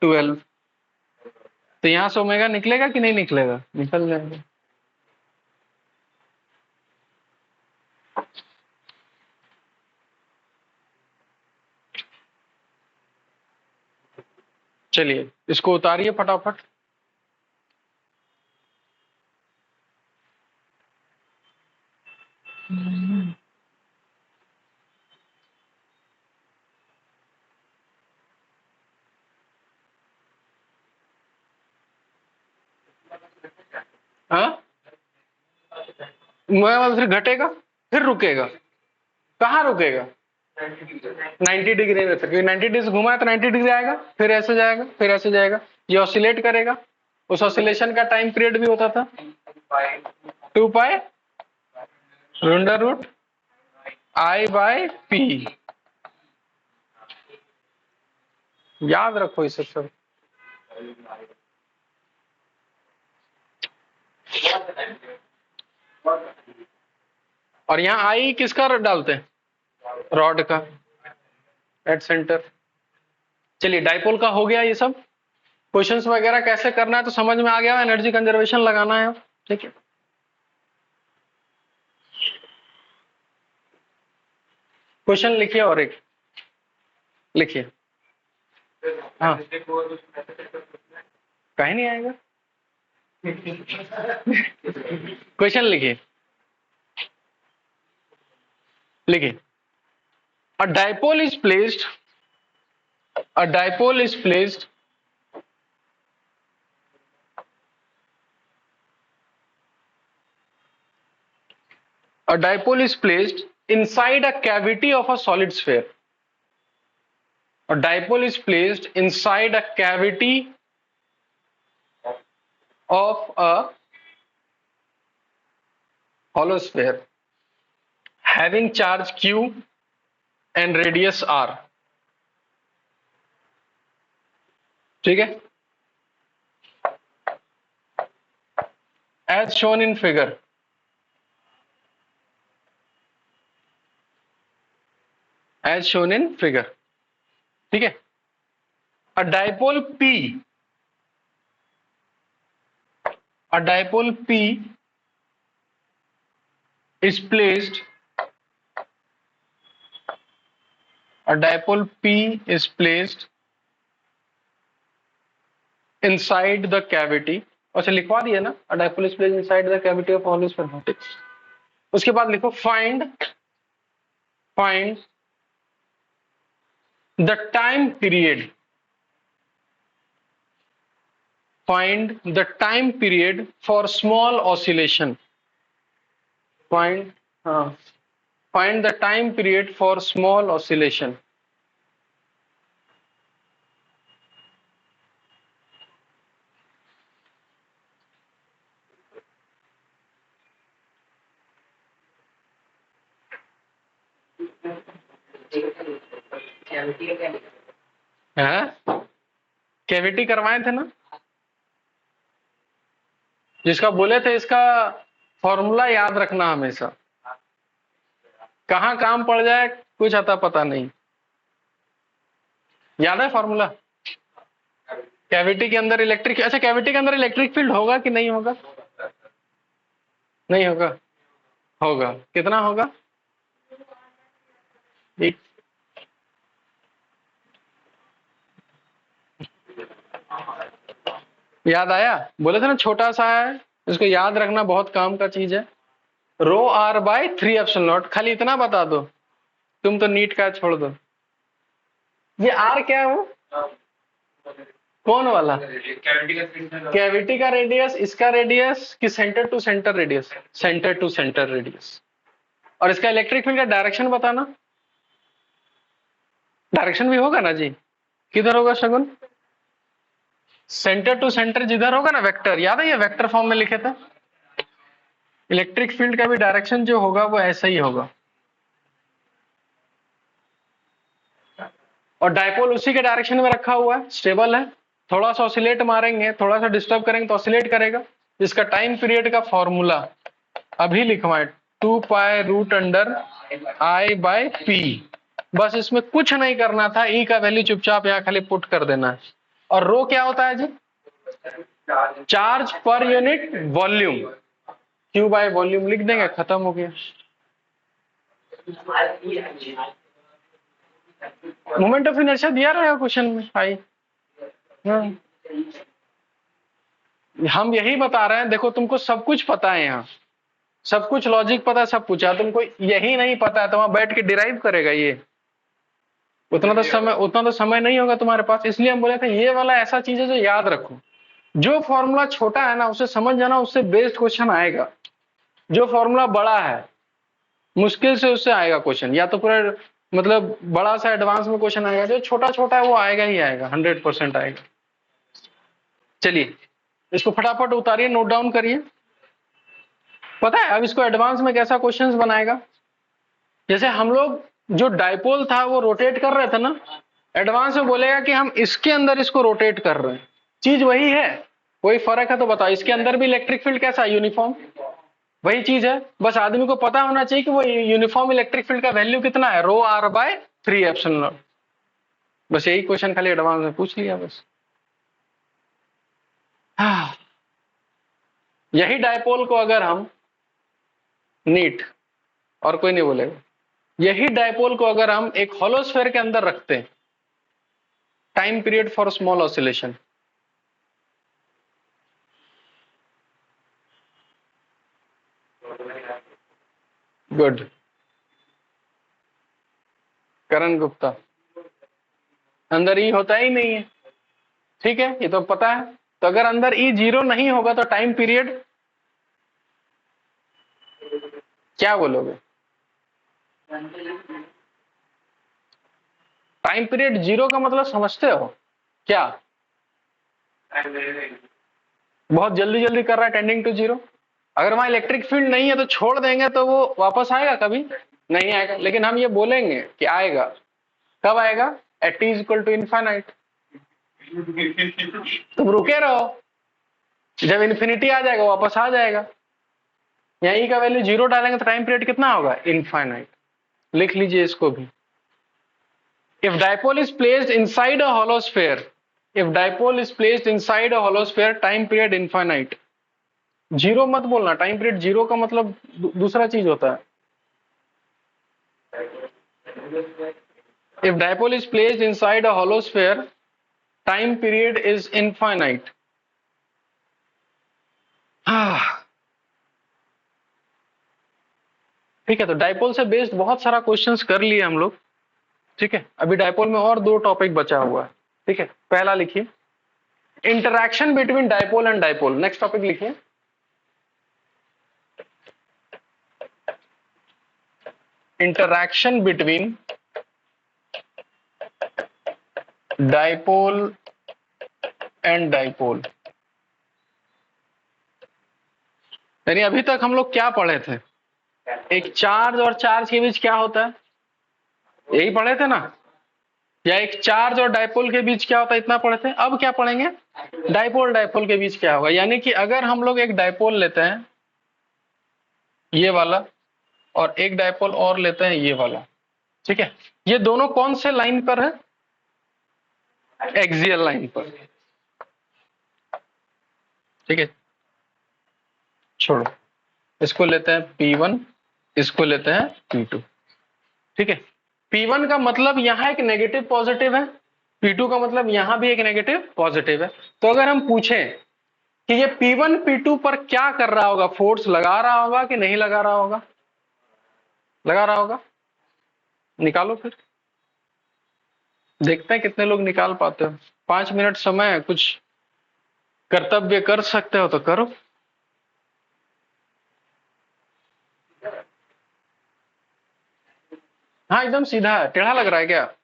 12। तो यहां से ओमेगा निकलेगा कि नहीं निकलेगा? निकल जाएगा। चलिए इसको उतारिए फटाफट। हाँ, फिर घटेगा, फिर रुकेगा। कहाँ रुकेगा? 90 डिग्री में। क्योंकि 90 डिग्री घुमा है तो 90 डिग्री आएगा, फिर ऐसे जाएगा, फिर ऐसे जाएगा। ये ऑसिलेट करेगा। उस ऑसिलेशन का टाइम पीरियड भी होता था 2 pi under root I by P. याद रखो इसे सब। और यहाँ आई किसका डालते हैं? रॉड का, एट सेंटर। चलिए डाइपोल का हो गया ये सब। क्वेश्चंस वगैरह कैसे करना है तो समझ में आ गया। एनर्जी कंजर्वेशन लगाना है, ठीक है। क्वेश्चन लिखिए, और एक लिखिए। हाँ, कहीं नहीं आएगा। क्वेश्चन लिखिए, लिखिए। A dipole is placed. A dipole is placed. A dipole is placed inside a cavity of a solid sphere. A dipole is placed inside a cavity of a hollow sphere having charge q and radius r. ठीक है। as shown in figure. As shown in figure. ठीक है. A dipole P is placed. A dipole P is placed inside the cavity. अच्छा लिखवा दिया ना. A dipole is placed inside the cavity of hollow spherical. उसके बाद लिखो find the time period. Find the time period for small oscillation. Find the time period for small oscillation. Cavity करवाए थे ना, जिसका बोले थे इसका फॉर्मूला याद रखना हमेशा. कहाँ काम पड़ जाए कुछ आता पता नहीं. याद है फॉर्मूला? कैविटी के अंदर इलेक्ट्रिक. अच्छा कैविटी के अंदर इलेक्ट्रिक फील्ड होगा कि नहीं होगा? नहीं होगा. होगा. कितना होगा? एक. याद आया? बोले थे ना छोटा सा है, इसको याद रखना बहुत काम का चीज है. रो आर बाय 3 एप्सिलॉन नॉट. खाली इतना बता दो, तुम तो नीट का छोड़ दो. ये आर क्या है? वो कौन वाला? कैविटी का रेडियस, इसका रेडियस कि centre to centre radius? Centre to centre radius. और इसका इलेक्ट्रिक फील्ड का डायरेक्शन बताना. डायरेक्शन भी होगा ना जी? किधर होगा शगुन? सेंटर टू सेंटर जिधर होगा ना वेक्टर. याद है ये वेक्टर फॉर्म में लिखे थे. इलेक्ट्रिक फील्ड का भी डायरेक्शन जो होगा वो ऐसा ही होगा. और डायपोल उसी के डायरेक्शन में रखा हुआ है, स्टेबल है. थोड़ा सा ऑसिलेट मारेंगे, थोड़ा सा डिस्टर्ब करेंगे तो ऑसिलेट करेगा. इसका टाइम पीरियड का फॉर्मूला अभी लिखवाएं, 2 pi root under I by P. बस इसमें कुछ नहीं करना था. ई का वैल्यू चुपचाप यहाँ खाली पुट कर देना है. और रो क्या होता है जी? Charge per unit volume. Q by volume लिख देंगे, खत्म हो गया. मोमेंट ऑफ इनर्शिया दिया रहेगा क्वेश्चन में. आई हम यही बता रहे हैं. देखो तुमको सब कुछ पता है, यहाँ सब कुछ लॉजिक पता है, सब कुछ है. तुमको यही नहीं पता है तो वहां बैठ के डिराइव करेगा ये. उतना तो समय नहीं होगा तुम्हारे पास. इसलिए हम बोले थे ये वाला ऐसा चीज है जो याद रखो. जो फॉर्मूला छोटा है ना उसे समझ जाना, उससे बेस्ड क्वेश्चन आएगा. जो फॉर्मूला बड़ा है मुश्किल से उससे आएगा क्वेश्चन, या तो पूरा मतलब बड़ा सा एडवांस में क्वेश्चन आएगा. जो छोटा छोटा है वो आएगा ही आएगा, 100% आएगा. चलिए इसको फटाफट उतारिए, नोट डाउन करिए. पता है अब इसको एडवांस में कैसा क्वेश्चंस बनाएगा? जैसे हम लोग जो डाइपोल था वो रोटेट कर रहे थे ना, एडवांस में बोलेगा कि हम इसके अंदर इसको रोटेट कर रहे हैं. चीज वही है, कोई फर्क है तो बताओ. इसके अंदर भी इलेक्ट्रिक फील्ड कैसा है? यूनिफॉर्म. वही चीज है, बस आदमी को पता होना चाहिए कि वो यूनिफॉर्म इलेक्ट्रिक फील्ड का वैल्यू कितना है. रो आर बाय 3 एप्सिलॉन नॉट. बस यही क्वेश्चन खाली एडवांस में पूछ लिया बस. यही डायपोल को अगर हम नीट, और कोई नहीं बोलेगा, यही डायपोल को अगर हम एक हॉलो स्फीयर के अंदर रखते हैं, time period for small oscillation. Good. Karan Gupta. अंदर ई होता ही नहीं है. ठीक है, ये तो पता है. तो अगर अंदर ई 0 नहीं होगा तो टाइम पीरियड क्या बोलोगे? टाइम पीरियड 0 का मतलब समझते हो क्या? बहुत जल्दी जल्दी कर रहा है, टेंडिंग टू 0. अगर वहां इलेक्ट्रिक फील्ड नहीं है तो छोड़ देंगे तो वो वापस आएगा? कभी नहीं आएगा. लेकिन हम ये बोलेंगे कि आएगा. कब आएगा? At T is equal to infinite. तुम रुके रहो. जब इन्फिनिटी आ जाएगा वापस आ जाएगा। यहाँ ई का वैल्यू 0 डालेंगे तो टाइम पीरियड कितना होगा? इनफाइनाइट। लिख लीजिए इसको भी। If dipole is placed inside a hollow sphere, if dipole is placed inside a hollow sphere, time period infinite. Zero मत बोलना, टाइम पीरियड जीरो का मतलब दूसरा चीज होता है। If dipole is placed inside a hollow sphere, time period is infinite. ठीक है, तो डाइपोल से बेस्ड बहुत सारा क्वेश्चंस कर लिए हम लोग। ठीक है, अभी डाइपोल में और 2 टॉपिक बचा हुआ है। ठीक है, पहला लिखिए interaction between dipole and dipole. Next topic लिखिए interaction between dipole and dipole. यानी अभी तक हम लोग क्या पढ़े थे? एक चार्ज और चार्ज के बीच क्या होता है, यही पढ़े थे ना? या एक चार्ज और डाइपोल के बीच क्या होता है, इतना पढ़े थे। अब क्या पढ़ेंगे? डाइपोल डाइपोल के बीच क्या होगा। यानी कि अगर हम लोग एक डाइपोल लेते हैं ये वाला, और एक डाइपोल और लेते हैं ये वाला, ठीक है, ये दोनों कौन से लाइन पर है? एक्सियल लाइन पर। ठीक है, छोड़ो, इसको लेते हैं P1, इसको लेते हैं P2। ठीक है, P1 का मतलब यहां एक नेगेटिव पॉजिटिव है, P2 का मतलब यहां भी एक नेगेटिव पॉजिटिव है। तो अगर हम पूछें कि ये P1 P2 पर क्या कर रहा होगा, फोर्स लगा रहा होगा कि नहीं लगा रहा होगा? लगा रहा होगा। निकालो फिर, देखते हैं कितने लोग निकाल पाते हो। 5 मिनट समय है, कुछ कर्तव्य कर सकते हो तो करो। हाँ एकदम सीधा है, टेढ़ा लग रहा है क्या?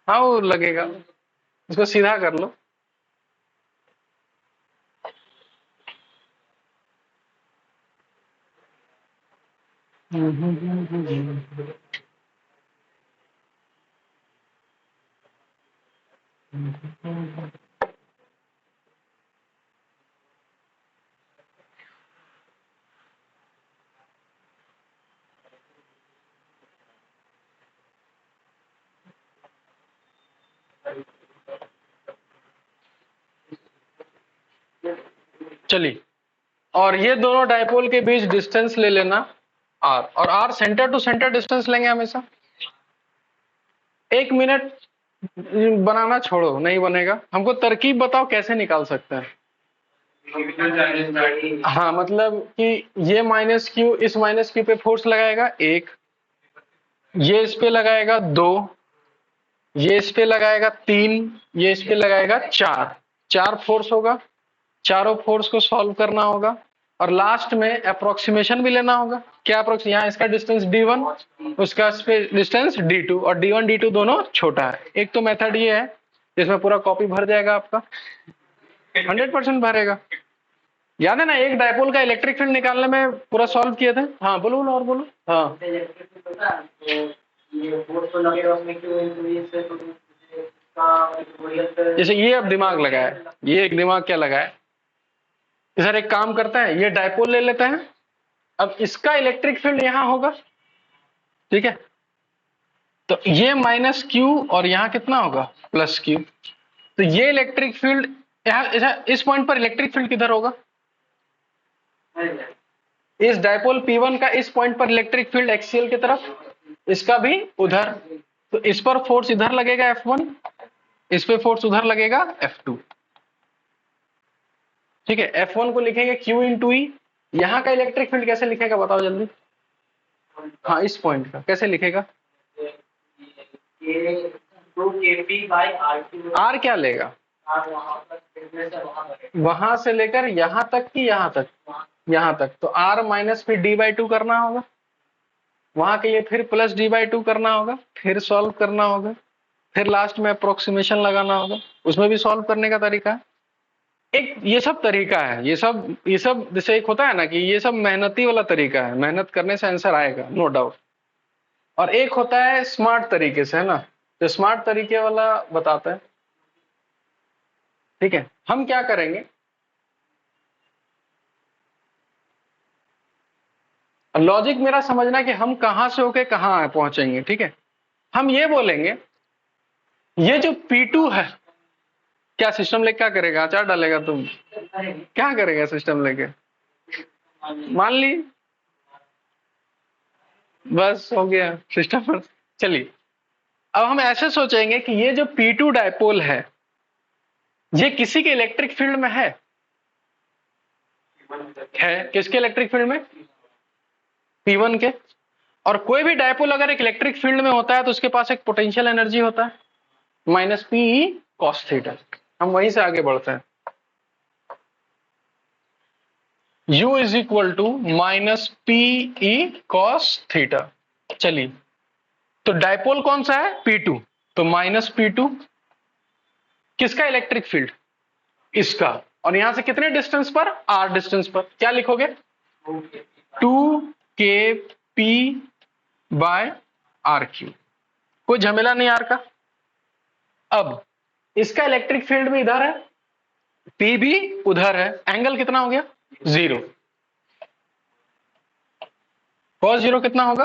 हाँ वो लगेगा, इसको सीधा कर लो। चलिए, और ये दोनों डाइपोल के बीच डिस्टेंस ले लेना r, और r centre to centre distance लेंगे हमेशा। 1 मिनट बनाना छोड़ो, नहीं बनेगा। हमको तरकीब बताओ कैसे निकाल सकते हैं। हाँ मतलब कि ये माइनस क्यू इस माइनस क्यू पे फोर्स लगाएगा 1, ये इस पे लगाएगा 2, ये इस पे लगाएगा 3, ये इस पे लगाएगा 4। 4 फोर्स होगा, चारों फोर्स को सॉल्व करना होगा, और लास्ट में अप्रोक्सीमेशन भी लेना होगा। क्या अप्रोक्स, यहाँ इसका डिस्टेंस d1, उसका डिस्टेंस d2, और d1 d2 दोनों छोटा है। एक तो मेथड ये है जिसमें पूरा कॉपी भर जाएगा आपका, 100% भरेगा। याद है ना, एक डायपोल का इलेक्ट्रिक फील्ड निकालने में पूरा सॉल्व किए थे। हाँ बोलो बोलो और बोलो। हाँ जैसे ये अब दिमाग लगाए, ये एक दिमाग क्या लगाए कि सर एक काम करते हैं, ये डायपोल ले लेते हैं, अब इसका इलेक्ट्रिक फील्ड यहां होगा। ठीक है, तो ये माइनस क्यू और यहाँ कितना होगा प्लस क्यू। तो ये इलेक्ट्रिक फील्ड यहाँ इस पॉइंट पर इलेक्ट्रिक फील्ड किधर होगा? इस डायपोल P1 का इस पॉइंट पर इलेक्ट्रिक फील्ड एक्सियल की तरफ, इसका भी उधर। तो इस पर फोर्स इधर लगेगा F1, इस पे फोर्स उधर लगेगा F2। ठीक है, F1 को लिखेंगे Q इंटू ई। यहाँ का इलेक्ट्रिक फील्ड कैसे लिखेगा बताओ जल्दी। हाँ इस पॉइंट का कैसे लिखेगा? R क्या लेगा? वहां से लेकर यहां तक कि यहां तक? यहां तक। तो R माइनस फिर d/2 करना होगा, वहां के लिए फिर प्लस d/2 करना होगा, फिर सॉल्व करना होगा, फिर लास्ट में अप्रोक्सीमेशन लगाना होगा। उसमें भी सॉल्व करने का तरीका है एक, ये सब तरीका है। ये सब जैसे एक होता है ना कि ये सब मेहनती वाला तरीका है, मेहनत करने से आंसर आएगा नो डाउट। और एक होता है स्मार्ट तरीके से, है ना, तो स्मार्ट तरीके वाला बताते हैं। ठीक है, हम क्या करेंगे, लॉजिक मेरा समझना कि हम कहां से होके कहां पहुंचेंगे। ठीक है, हम ये बोलेंगे ये जो P2 है, क्या सिस्टम लेके क्या करेगा, अचार डालेगा तुम, क्या करेगा सिस्टम लेके, मान ली, बस हो गया सिस्टम पर। चलिए, अब हम ऐसे सोचेंगे कि ये जो P2 डायपोल है, ये किसी के इलेक्ट्रिक फील्ड में है किसके इलेक्ट्रिक फील्ड में, P1 के। और कोई भी डायपोल अगर एक इलेक्ट्रिक फील्ड में होता है तो उसके पास एक पोटेंशियल एनर्जी होता है, माइनस पीई कॉस थीटा। हम वहीं से आगे बढ़ते हैं, U is equal to minus PE cos theta. चलिए, तो डायपोल कौन सा है, P2, तो माइनस P2 किसका इलेक्ट्रिक फील्ड, इसका, और यहां से कितने डिस्टेंस पर, r डिस्टेंस पर, क्या लिखोगे, 2kp बाय आर क्यू, कोई झमेला नहीं आर का। अब इसका इलेक्ट्रिक फील्ड भी इधर है, P भी उधर है, एंगल कितना हो गया, 0, cos 0 कितना होगा,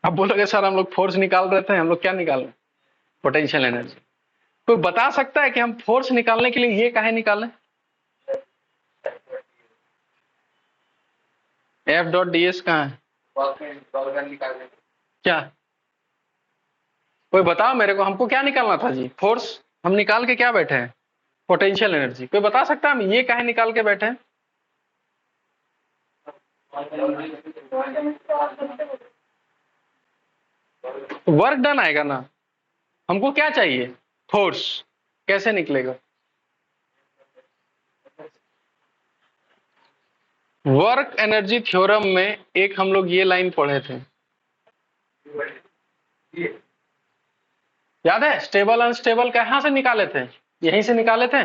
अब बोलोगे सर हम लोग फोर्स निकाल रहे थे, हम लोग क्या निकाल रहे, पोटेंशियल एनर्जी। कोई बता सकता है कि हम फोर्स निकालने के लिए ये काहे निकालें, एफ डॉट डी एस कहाँ है, क्या, कोई बताओ मेरे को, हमको क्या निकालना था जी, फोर्स, हम निकाल के क्या बैठे हैं, पोटेंशियल एनर्जी। कोई बता सकता है हम ये काहे निकाल के बैठे हैं, वर्क डन आएगा ना, हमको क्या चाहिए, फोर्स, कैसे निकलेगा, वर्क एनर्जी थ्योरम में एक हम लोग ये लाइन पढ़े थे, याद है, स्टेबल अनस्टेबल कहां से निकाले थे, यहीं से निकाले थे,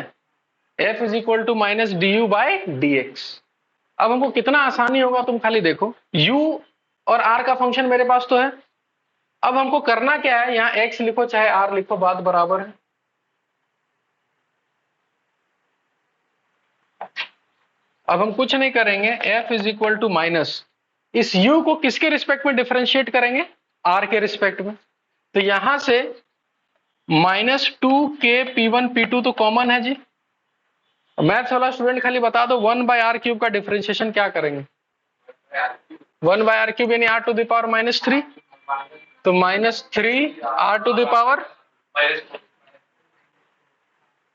F is equal to minus D U by D X. अब हमको कितना आसानी होगा, तुम खाली देखो, u और r का फंक्शन मेरे पास तो है। अब हमको करना क्या है, यहाँ x लिखो चाहे r लिखो, बात बराबर है। अब हम कुछ नहीं करेंगे, F is equal to minus, इस u को किसके रिस्पेक्ट में डिफरेंशिएट करेंगे, r के रिस्पेक्ट में, तो यहां से माइनस 2k p1 p2 तो कॉमन है जी। मैथ्स वाला स्टूडेंट खाली बता दो 1/r³ का डिफरेंशिएशन क्या करेंगे, 1/r³ यानी r to the power minus 3, तो minus 3 r to the power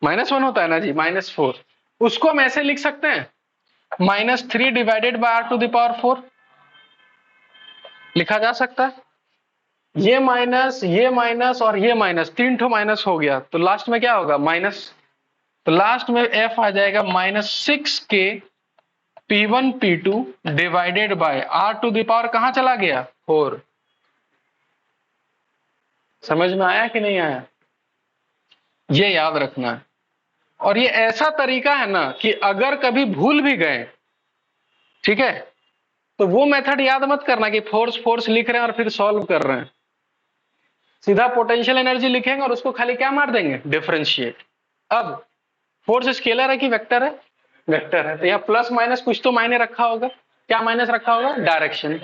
-1 होता है ना जी, -4, उसको हम ऐसे लिख सकते हैं, -3 divided by r to the power 4 लिखा जा सकता है। ये माइनस और ये माइनस, तीन ठो माइनस हो गया, तो लास्ट में क्या होगा, माइनस, तो लास्ट में f आ जाएगा -6k p1 p2 divided by r to the power कहां चला गया, 4। समझ में आया कि नहीं आया, ये याद रखना है। और ये ऐसा तरीका है ना कि अगर कभी भूल भी गए, ठीक है, तो वो मेथड याद मत करना कि फोर्स फोर्स लिख रहे हैं और फिर सॉल्व कर रहे हैं, सीधा पोटेंशियल एनर्जी लिखेंगे और उसको खाली क्या मार देंगे, डिफरेंशिएट। अब फोर्स स्केलर है कि वेक्टर है, वेक्टर है, तो यहाँ प्लस माइनस कुछ तो मायने रखा होगा, क्या माइनस रखा होगा, डायरेक्शन।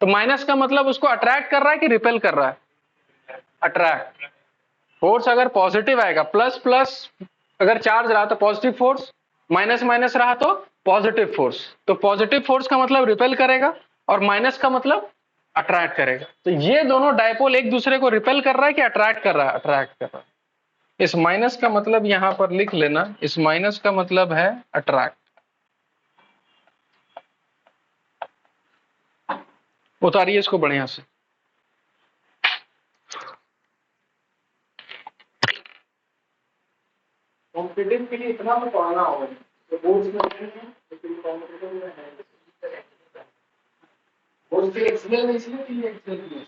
तो माइनस का मतलब उसको अट्रैक्ट कर रहा है कि रिपेल कर रहा है, अट्रैक्ट। फोर्स अगर पॉजिटिव आएगा, प्लस प्लस अगर चार्ज रहा तो पॉजिटिव फोर्स, माइनस माइनस रहा तो पॉजिटिव फोर्स, तो पॉजिटिव फोर्स का मतलब रिपेल करेगा और माइनस का मतलब अट्रैक्ट करेगा। तो ये दोनों डायपोल एक दूसरे को रिपेल कर रहा है कि अट्रैक्ट कर रहा है, अट्रैक्ट कर रहा है। इस माइनस का मतलब यहां पर लिख लेना, इस माइनस का मतलब है अट्रैक्ट। उतारिए इसको बढ़िया से, कॉम्पिटिटिव के लिए इतना तो पढ़ना होगा, तो बोर्ड्स में नहीं है, लेकिन कॉम्पिटिटिव में है, बोर्ड्स के एक्सेल में इसलिए कि ये एक्सेल में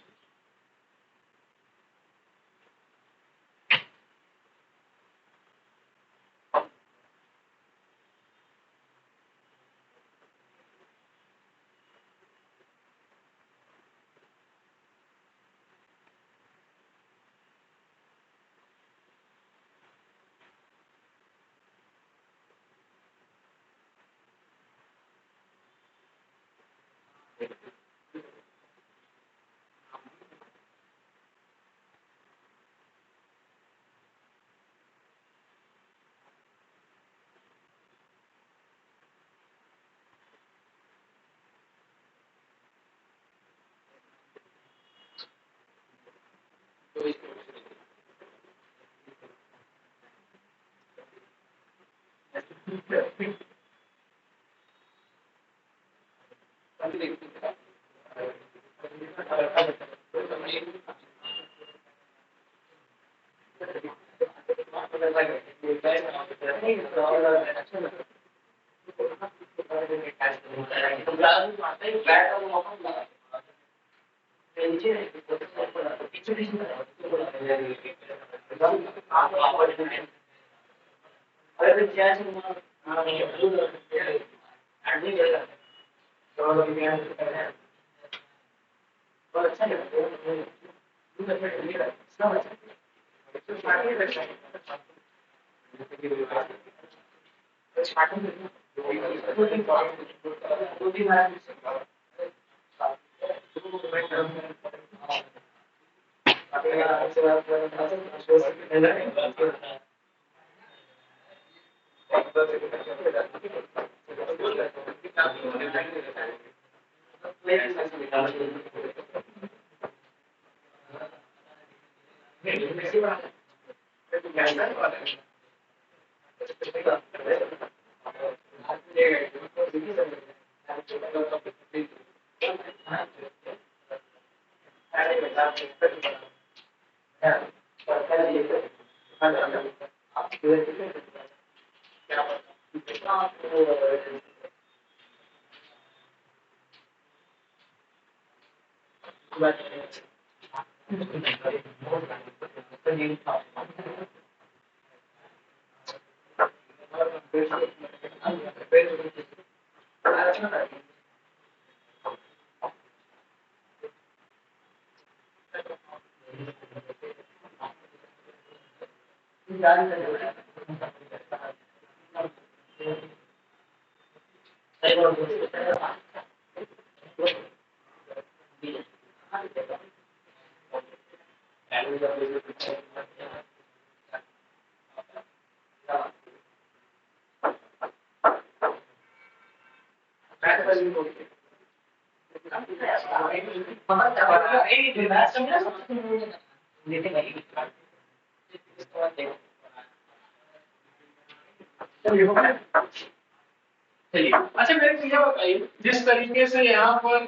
चलिए, अच्छा मेरे को ये बताइए, जिस तरीके से यहाँ पर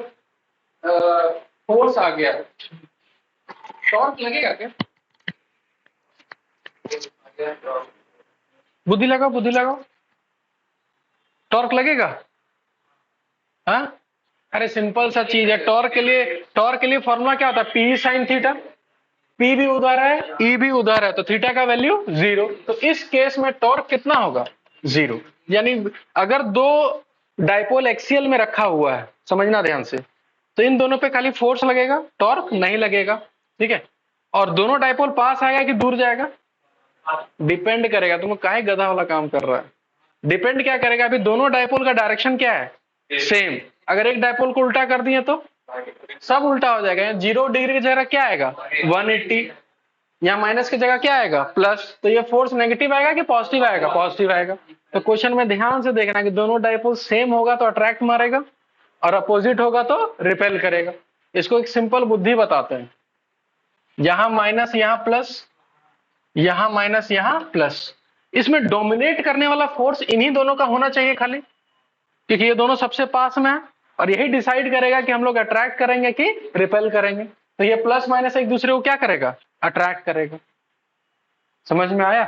फोर्स आ गया, टॉर्क लगेगा क्या? बुद्धि लगाओ, बुद्धि लगाओ, टॉर्क लगेगा? हाँ, अरे सिंपल सा चीज है। टॉर्क के लिए फॉर्मूला क्या होता है? P sine theta. पी भी उधर है, ई भी उधर है, तो थीटा का वैल्यू 0। तो इस केस में टॉर्क कितना होगा? 0। यानी अगर दो डाइपोल एक्सियल में रखा हुआ है, समझना ध्यान से, तो इन दोनों पे खाली फोर्स लगेगा, टॉर्क नहीं लगेगा। ठीक है, और दोनों डाइपोल पास आएगा कि दूर जाएगा? डिपेंड करेगा। तुम काहे गधा वाला काम कर रहा है? डिपेंड क्या करेगा? अभी दोनों डाइपोल का डायरेक्शन क्या है? सेम। अगर एक डाइपोल को उल्टा कर दिए तो सब उल्टा हो जाएगा। 0 डिग्री की जगह क्या आएगा? 180। यहाँ माइनस की जगह क्या आएगा? प्लस। तो ये फोर्स नेगेटिव आएगा कि पॉजिटिव आएगा? पॉजिटिव आएगा। तो क्वेश्चन में ध्यान से देखना कि दोनों डाइपोल सेम होगा तो अट्रैक्ट मारेगा, और अपोजिट होगा तो रिपेल करेगा। इसको एक सिंपल बुद्धि बताते हैं। यहां माइनस, यहां प्लस, यहां माइनस, यहां प्लस। इसमें डोमिनेट करने वाला फोर्स इन्हीं दोनों का होना चाहिए खाली, क्योंकि ये दोनों सबसे पास में है, और यही डिसाइड करेगा कि हम लोग अट्रैक्ट करेंगे कि रिपेल करेंगे। तो ये प्लस माइनस एक दूसरे को क्या करेगा? अट्रैक्ट करेगा। समझ में आया?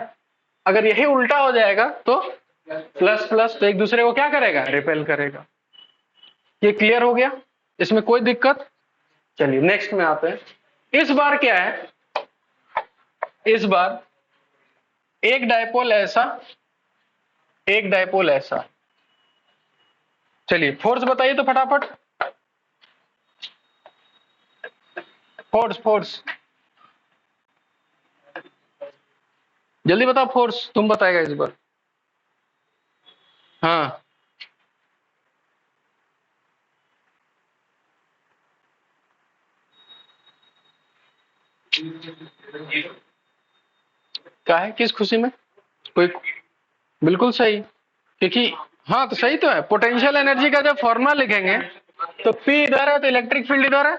अगर यही उल्टा हो जाएगा तो प्लस प्लस, तो एक दूसरे को क्या करेगा? रिपेल करेगा। ये क्लियर हो गया? इसमें कोई दिक्कत? चलिए नेक्स्ट में आते हैं। इस बार क्या है? इस बार एक डाइपोल ऐसा, एक डाइपोल ऐसा। चलिए फोर्स बताइए तो फटाफट। फोर्स, फोर्स जल्दी बताओ। फोर्स तुम बताएगा इस बार। हाँ, क्या है? किस खुशी में? कोई? बिल्कुल सही, क्योंकि हाँ तो सही तो है। पोटेंशियल एनर्जी का जब फॉर्मूला लिखेंगे तो P इधर है तो इलेक्ट्रिक फील्ड इधर है,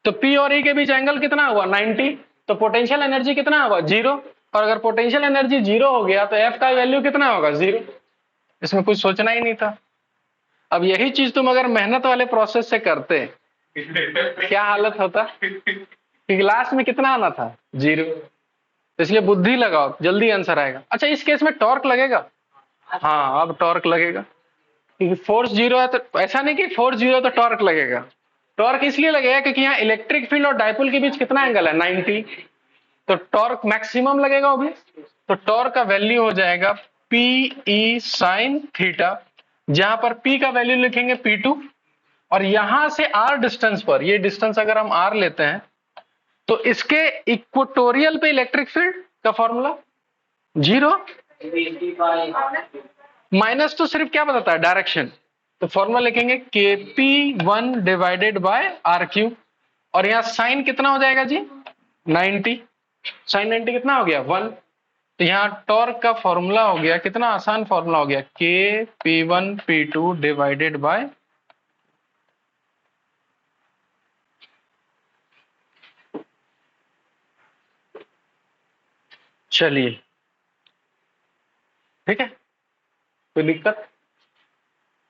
तो P और E के बीच एंगल कितना हुआ? 90। तो पोटेंशियल एनर्जी कितना होगा, 0। और अगर पोटेंशियल एनर्जी 0 हो गया तो एफ का वैल्यू कितना होगा, 0। इसमें कुछ सोचना ही नहीं था। अब यही चीज तुम अगर मेहनत वाले प्रोसेस से करते क्या हालत होता कि लास्ट में कितना आना था, 0। तो इसलिए बुद्धि लगाओ, जल्दी आंसर आएगा। अच्छा, इस केस में टॉर्क लगेगा, हाँ अब टॉर्क लगेगा, क्योंकि फोर्स 0 है। तो ऐसा नहीं कि फोर्स 0 है तो टॉर्क लगेगा। टॉर्क इसलिए लगेगा क्योंकि यहाँ इलेक्ट्रिक फील्ड और डायपोल के बीच कितना एंगल है, 90। तो टॉर्क मैक्सिमम लगेगा वो भी। तो टॉर्क का वैल्यू हो जाएगा पी ई साइन थीटा, जहां पर पी का वैल्यू लिखेंगे P2, और यहां से आर डिस्टेंस पर, ये डिस्टेंस अगर हम आर लेते हैं तो इसके इक्वेटोरियल पे इलेक्ट्रिक फील्ड का फॉर्मूला 0। माइनस तो सिर्फ क्या बताता है, डायरेक्शन। तो फॉर्मूला लिखेंगे KP1 divided by R cube, और यहाँ साइन कितना हो जाएगा जी, 90। साइन 90 कितना हो गया, 1। तो यहाँ टॉर्क का फॉर्मूला हो गया, कितना आसान फॉर्मूला हो गया, KP1 P2 डिवाइडेड बाय, चलिए ठीक है, कोई दिक्कत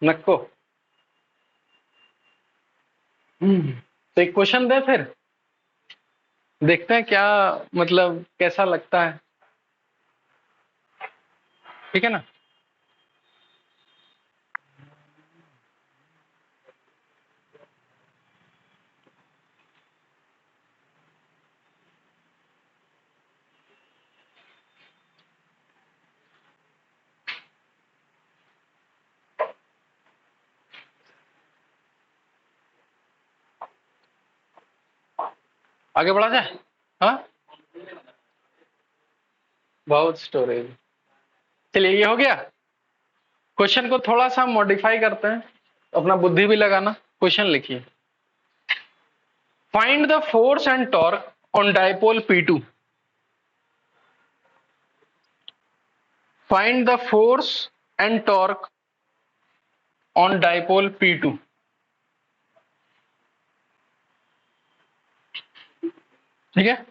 नको। तो एक क्वेश्चन दे, फिर देखते हैं क्या मतलब कैसा लगता है, ठीक है ना। आगे बढ़ा जाए, हाँ बहुत स्टोरेज। चलिए ये हो गया। क्वेश्चन को थोड़ा सा मॉडिफाई करते हैं, अपना बुद्धि भी लगाना। क्वेश्चन लिखिए, find the force and torque on dipole P2। Find the force and torque on dipole P2। ठीक है,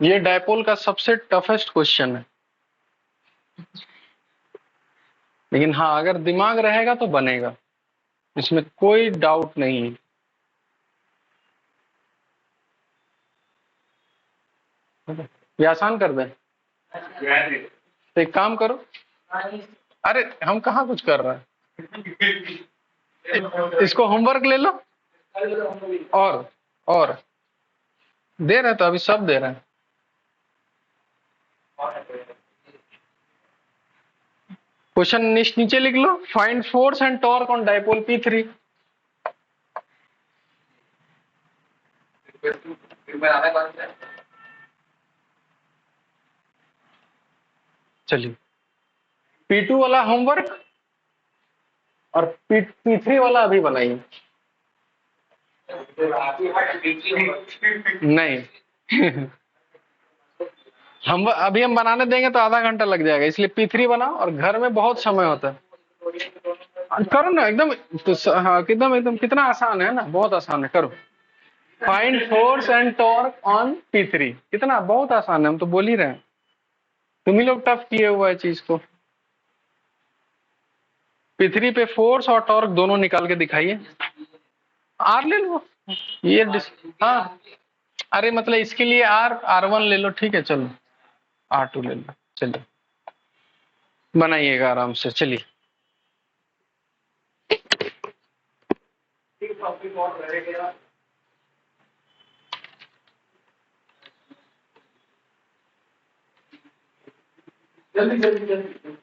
ये डायपोल का सबसे टफेस्ट क्वेश्चन है, लेकिन हाँ अगर दिमाग रहेगा तो बनेगा, इसमें कोई डाउट नहीं है। ये आसान कर दें, तो एक काम करो, अरे हम कहाँ कुछ कर रहे हैं, इसको होमवर्क ले लो, और दे रहे तो अभी सब दे रहे हैं। क्वेश्चन नीचे लिख लो, find force and torque on dipole P3। चलिए P2 वाला होमवर्क और P3 वाला अभी बनाइए। नहीं हम अभी हम बनाने देंगे तो आधा घंटा लग जाएगा, इसलिए P3 बनाओ, और घर में बहुत समय होता है, करो ना एकदम। तो हाँ एकदम एकदम, कितना आसान है ना, बहुत आसान है, करो। Find force and torque on P3, कितना बहुत आसान है, हम तो बोल ही रहे हैं, तुम ही लोग टफ किए हुआ है चीज को। P3 पे फोर्स और टॉर्क दोनों निकाल के दिखाइए। आर ले लो ये हाँ, अरे मतलब इसके लिए R1 ले लो, ठीक है चलो, R2 ले लो, चलो बनाइएगा आराम से, चलिए। जल्दी जल्दी जल्दी।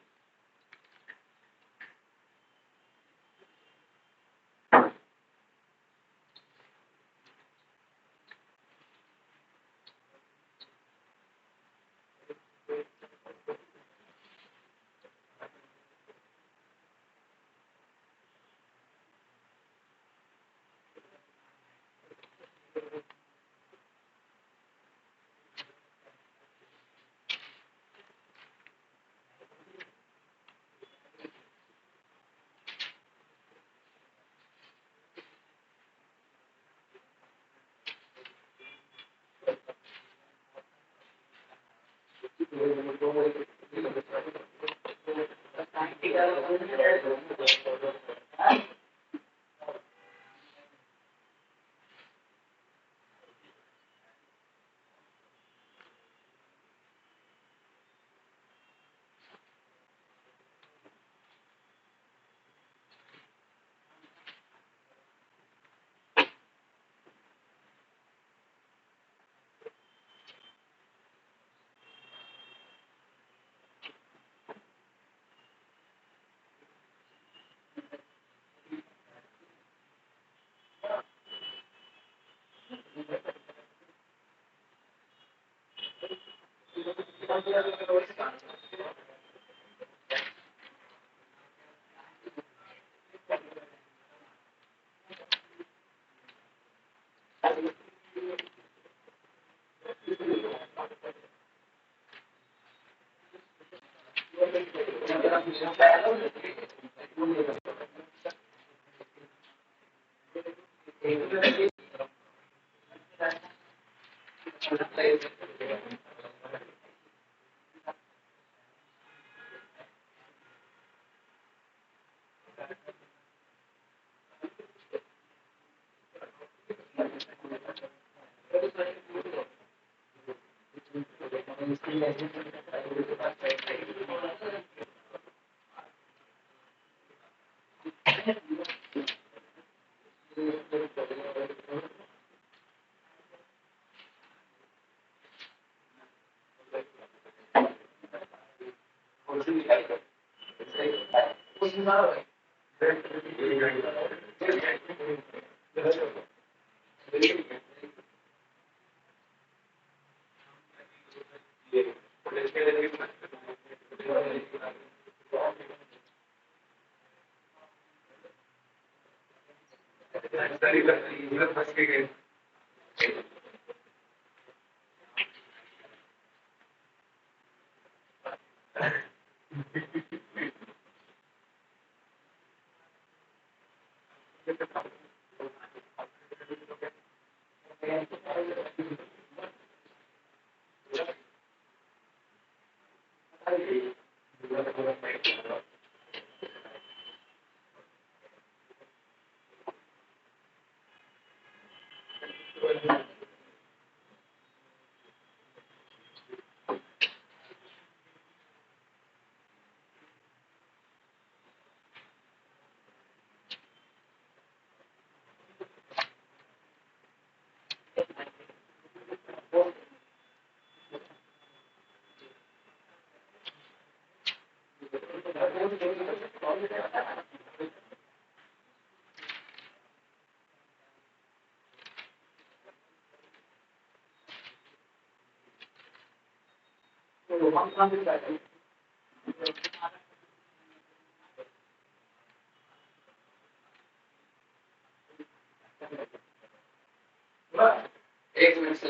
एक मिनट से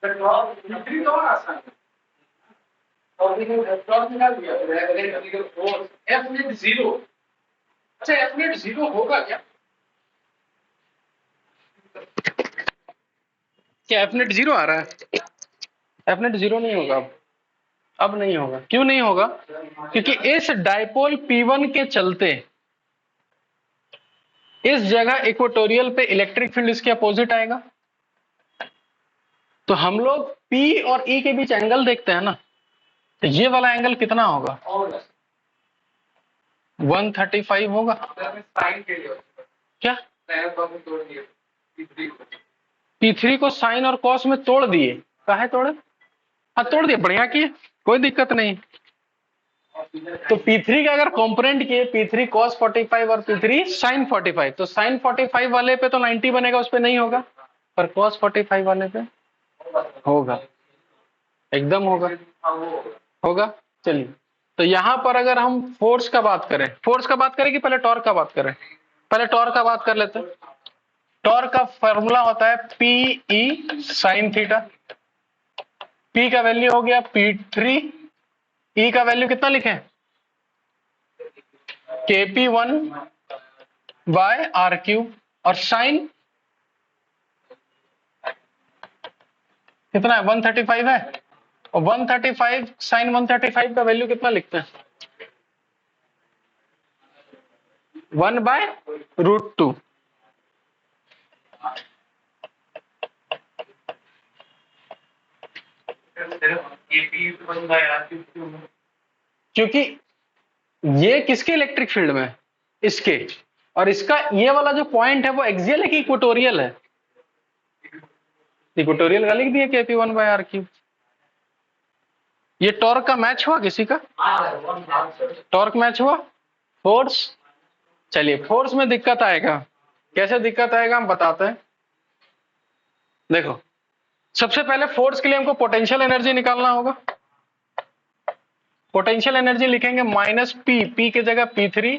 पेट्रोल तो आसान और पेट्रोल निकाल दिया एफ नेट जीरो। अच्छा एफ नेट जीरो होगा क्या? क्या एफनेट जीरो आ रहा है? एफनेट जीरो नहीं होगा अब। अब नहीं होगा। क्यों नहीं होगा? क्योंकि इस डायपोल P1 के चलते इस जगह इक्वेटोरियल पे इलेक्ट्रिक फील्ड इसके अपोजिट आएगा। तो हम लोग P और E के बीच एंगल देखते हैं ना, तो ये वाला एंगल कितना होगा? 135 होगा। क्या P3 को साइन और कॉस में तोड़ दिए? काहे तोड़े? हाँ तोड़ दिए, बढ़िया किए, कोई दिक्कत नहीं। तो P3 का अगर कॉम्पोनेंट किए P3 cos 45 और P3 sin 45, तो sin 45 वाले पे तो 90 बनेगा, उस पे नहीं होगा, पर cos 45 वाले पे होगा, एकदम होगा, होगा। चलिए, तो यहां पर अगर हम फोर्स का बात करें, फोर्स का बात करें कि पहले टॉर्क का बात करें? पहले टॉर्क का बात कर लेते हैं। टॉर्क का फॉर्मूला होता है PE sin थीटा। P का वैल्यू हो गया P3, E का वैल्यू कितना लिखें? KP1 बाय आर क्यूब, और साइन कितना है? 135 है, और 135 साइन 135 का वैल्यू कितना लिखते हैं? 1/√2। क्योंकि ये किसके इलेक्ट्रिक फील्ड में है? इसके, और इसका ये वाला जो पॉइंट है वो एक्सियल है कि इक्वेटोरियल है? इक्वेटोरियल का लिख दिया KP1/r3। ये टॉर्क का मैच हुआ किसी का? टॉर्क मैच हुआ। फोर्स, चलिए फोर्स में दिक्कत आएगा। कैसे दिक्कत आएगा हम बताते हैं। देखो, सबसे पहले फोर्स के लिए हमको पोटेंशियल एनर्जी निकालना होगा। पोटेंशियल एनर्जी लिखेंगे -P की जगह P3,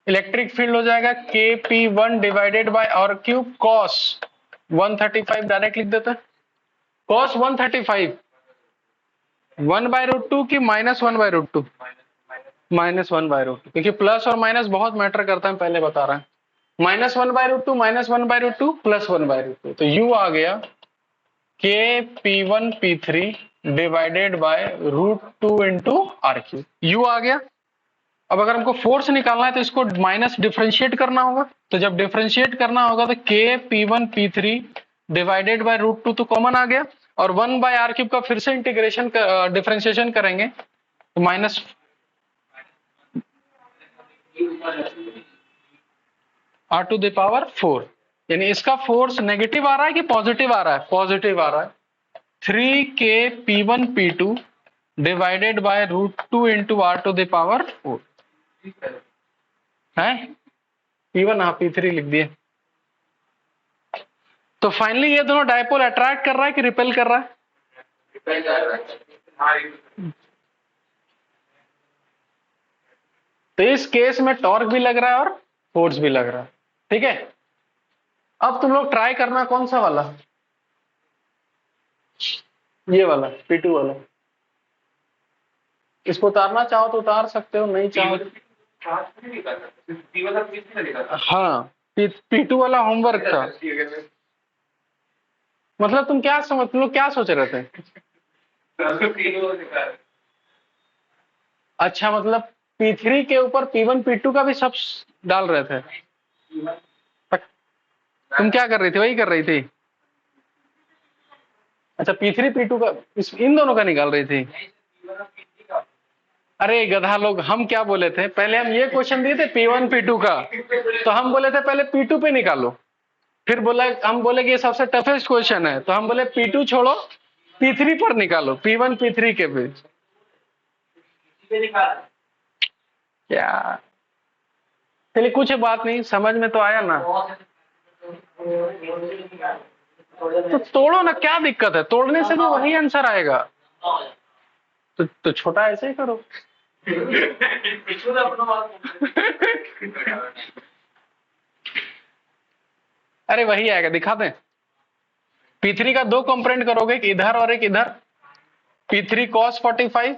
इलेक्ट्रिक फील्ड हो जाएगा KP1 divided by R cube cos 135, direct लिख देते हैं। cos 135 1/√2 की -1/√2? -1/√2, क्योंकि प्लस और माइनस बहुत मैटर करता है, पहले बता रहा है। -1/√2 -1/√2 +1/√2, तो U आ गया KP1 P3 divided by √2 into R cube. U आ गया। अब अगर हमको फोर्स निकालना है तो इसको माइनस डिफरेंशिएट करना होगा, तो जब डिफरेंशिएट करना होगा तो KP1 P3 डिवाइडेड बाय √2 तो कॉमन आ गया, और 1/r³ का फिर से इंटीग्रेशन डिफरेंशिएशन करेंगे तो माइनस r⁴, यानी इसका फोर्स नेगेटिव आ रहा है कि पॉजिटिव आ रहा है? पॉजिटिव आ रहा है। 3KP1 P2 divided by √2 into r⁴ है। P1, हाँ P3 लिख दिए। तो फाइनली ये दोनों डायपोल अट्रैक्ट कर रहा है कि रिपेल कर रहा है? तो इस केस में टॉर्क भी लग रहा है और फोर्स भी लग रहा है, ठीक है। अब तुम लोग ट्राई करना कौन सा वाला, ये वाला P2 वाला। इसको उतारना चाहो तो उतार सकते हो, नहीं चाहो हाँ P2 वाला होमवर्क था। मतलब तुम क्या समझ, तुम लोग क्या सोच रहे थे? अच्छा, मतलब P3 के ऊपर P1 P2 का भी सब डाल रहे थे। तुम क्या कर रही थी? वही कर रही थी। अच्छा, P3 P2 का, इन दोनों का निकाल रही थी। अरे गधा लोग, हम क्या बोले थे? पहले हम ये क्वेश्चन दिए थे P1 P2 का, तो हम बोले थे पहले P2 पे निकालो, फिर बोला, हम बोले कि ये सबसे टफेस्ट क्वेश्चन है, तो हम बोले P2 छोड़ो, P3 पर निकालो, P1 P3 के बीच। क्या, चलिए कुछ बात नहीं, समझ में तो आया ना। तो तोड़ो ना, क्या दिक्कत है? तोड़ने से भी वही आंसर आएगा। तो छोटा ऐसे ही करो। अरे वही आएगा, दिखा दें। P3 का दो कंपोनेंट करोगे, एक इधर और एक इधर, P3 cos 45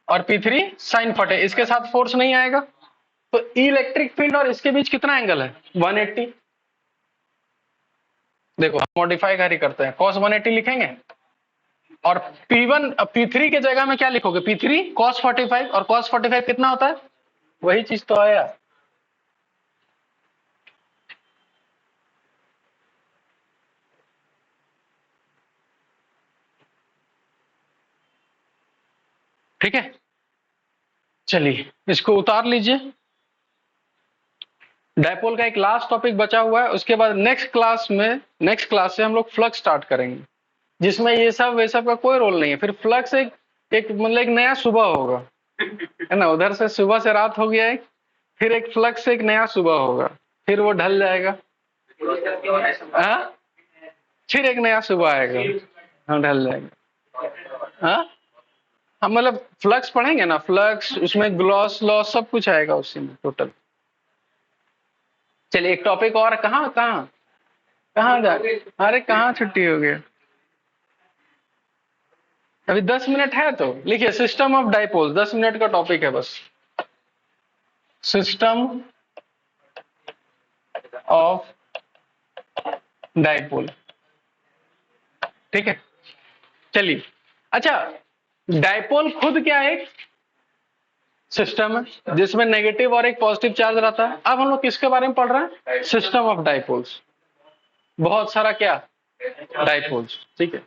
और P3 sin 40, इसके साथ फोर्स नहीं आएगा, तो इलेक्ट्रिक फील्ड और इसके बीच कितना एंगल है? 180। देखो हम मॉडिफाई कर ही करते हैं, cos 180 लिखेंगे, और P1 P3 के जगह में क्या लिखोगे, P3 cos 45, और cos 45 कितना होता है, वही चीज तो आया। ठीक है, चलिए इसको उतार लीजिए। डायपोल का एक लास्ट टॉपिक बचा हुआ है, उसके बाद नेक्स्ट क्लास से हम लोग फ्लक्स स्टार्ट करेंगे, जिसमें ये सब वे सब का कोई रोल नहीं है। फिर फ्लक्स एक एक मतलब एक नया सुबह होगा, है ना, उधर से सुबह से रात हो गया है, फिर एक फ्लक्स से एक नया सुबह होगा, फिर वो ढल जाएगा, हाँ, फिर एक नया सुबह आएगा, हाँ ढल जाएगा, हाँ, हम मतलब फ्लक्स पढ़ेंगे ना, फ्लक्स उसमें ग्लॉस लॉस सब कुछ आएगा उसी में टोटल। चलिए एक टॉपिक और, कहाँ कहाँ कहाँ जा, अरे कहाँ छुट्टी हो गया, अभी 10 मिनट है तो लिखिए सिस्टम ऑफ डाइपोल, 10 मिनट का टॉपिक है बस, सिस्टम ऑफ डाइपोल। ठीक है, चलिए, अच्छा, डाइपोल खुद क्या है, एक सिस्टम है जिसमें नेगेटिव और एक पॉजिटिव चार्ज रहता है। अब हम लोग किसके बारे में पढ़ रहे हैं, सिस्टम ऑफ डाइपोल्स, बहुत सारा क्या, डाइपोल्स। ठीक है,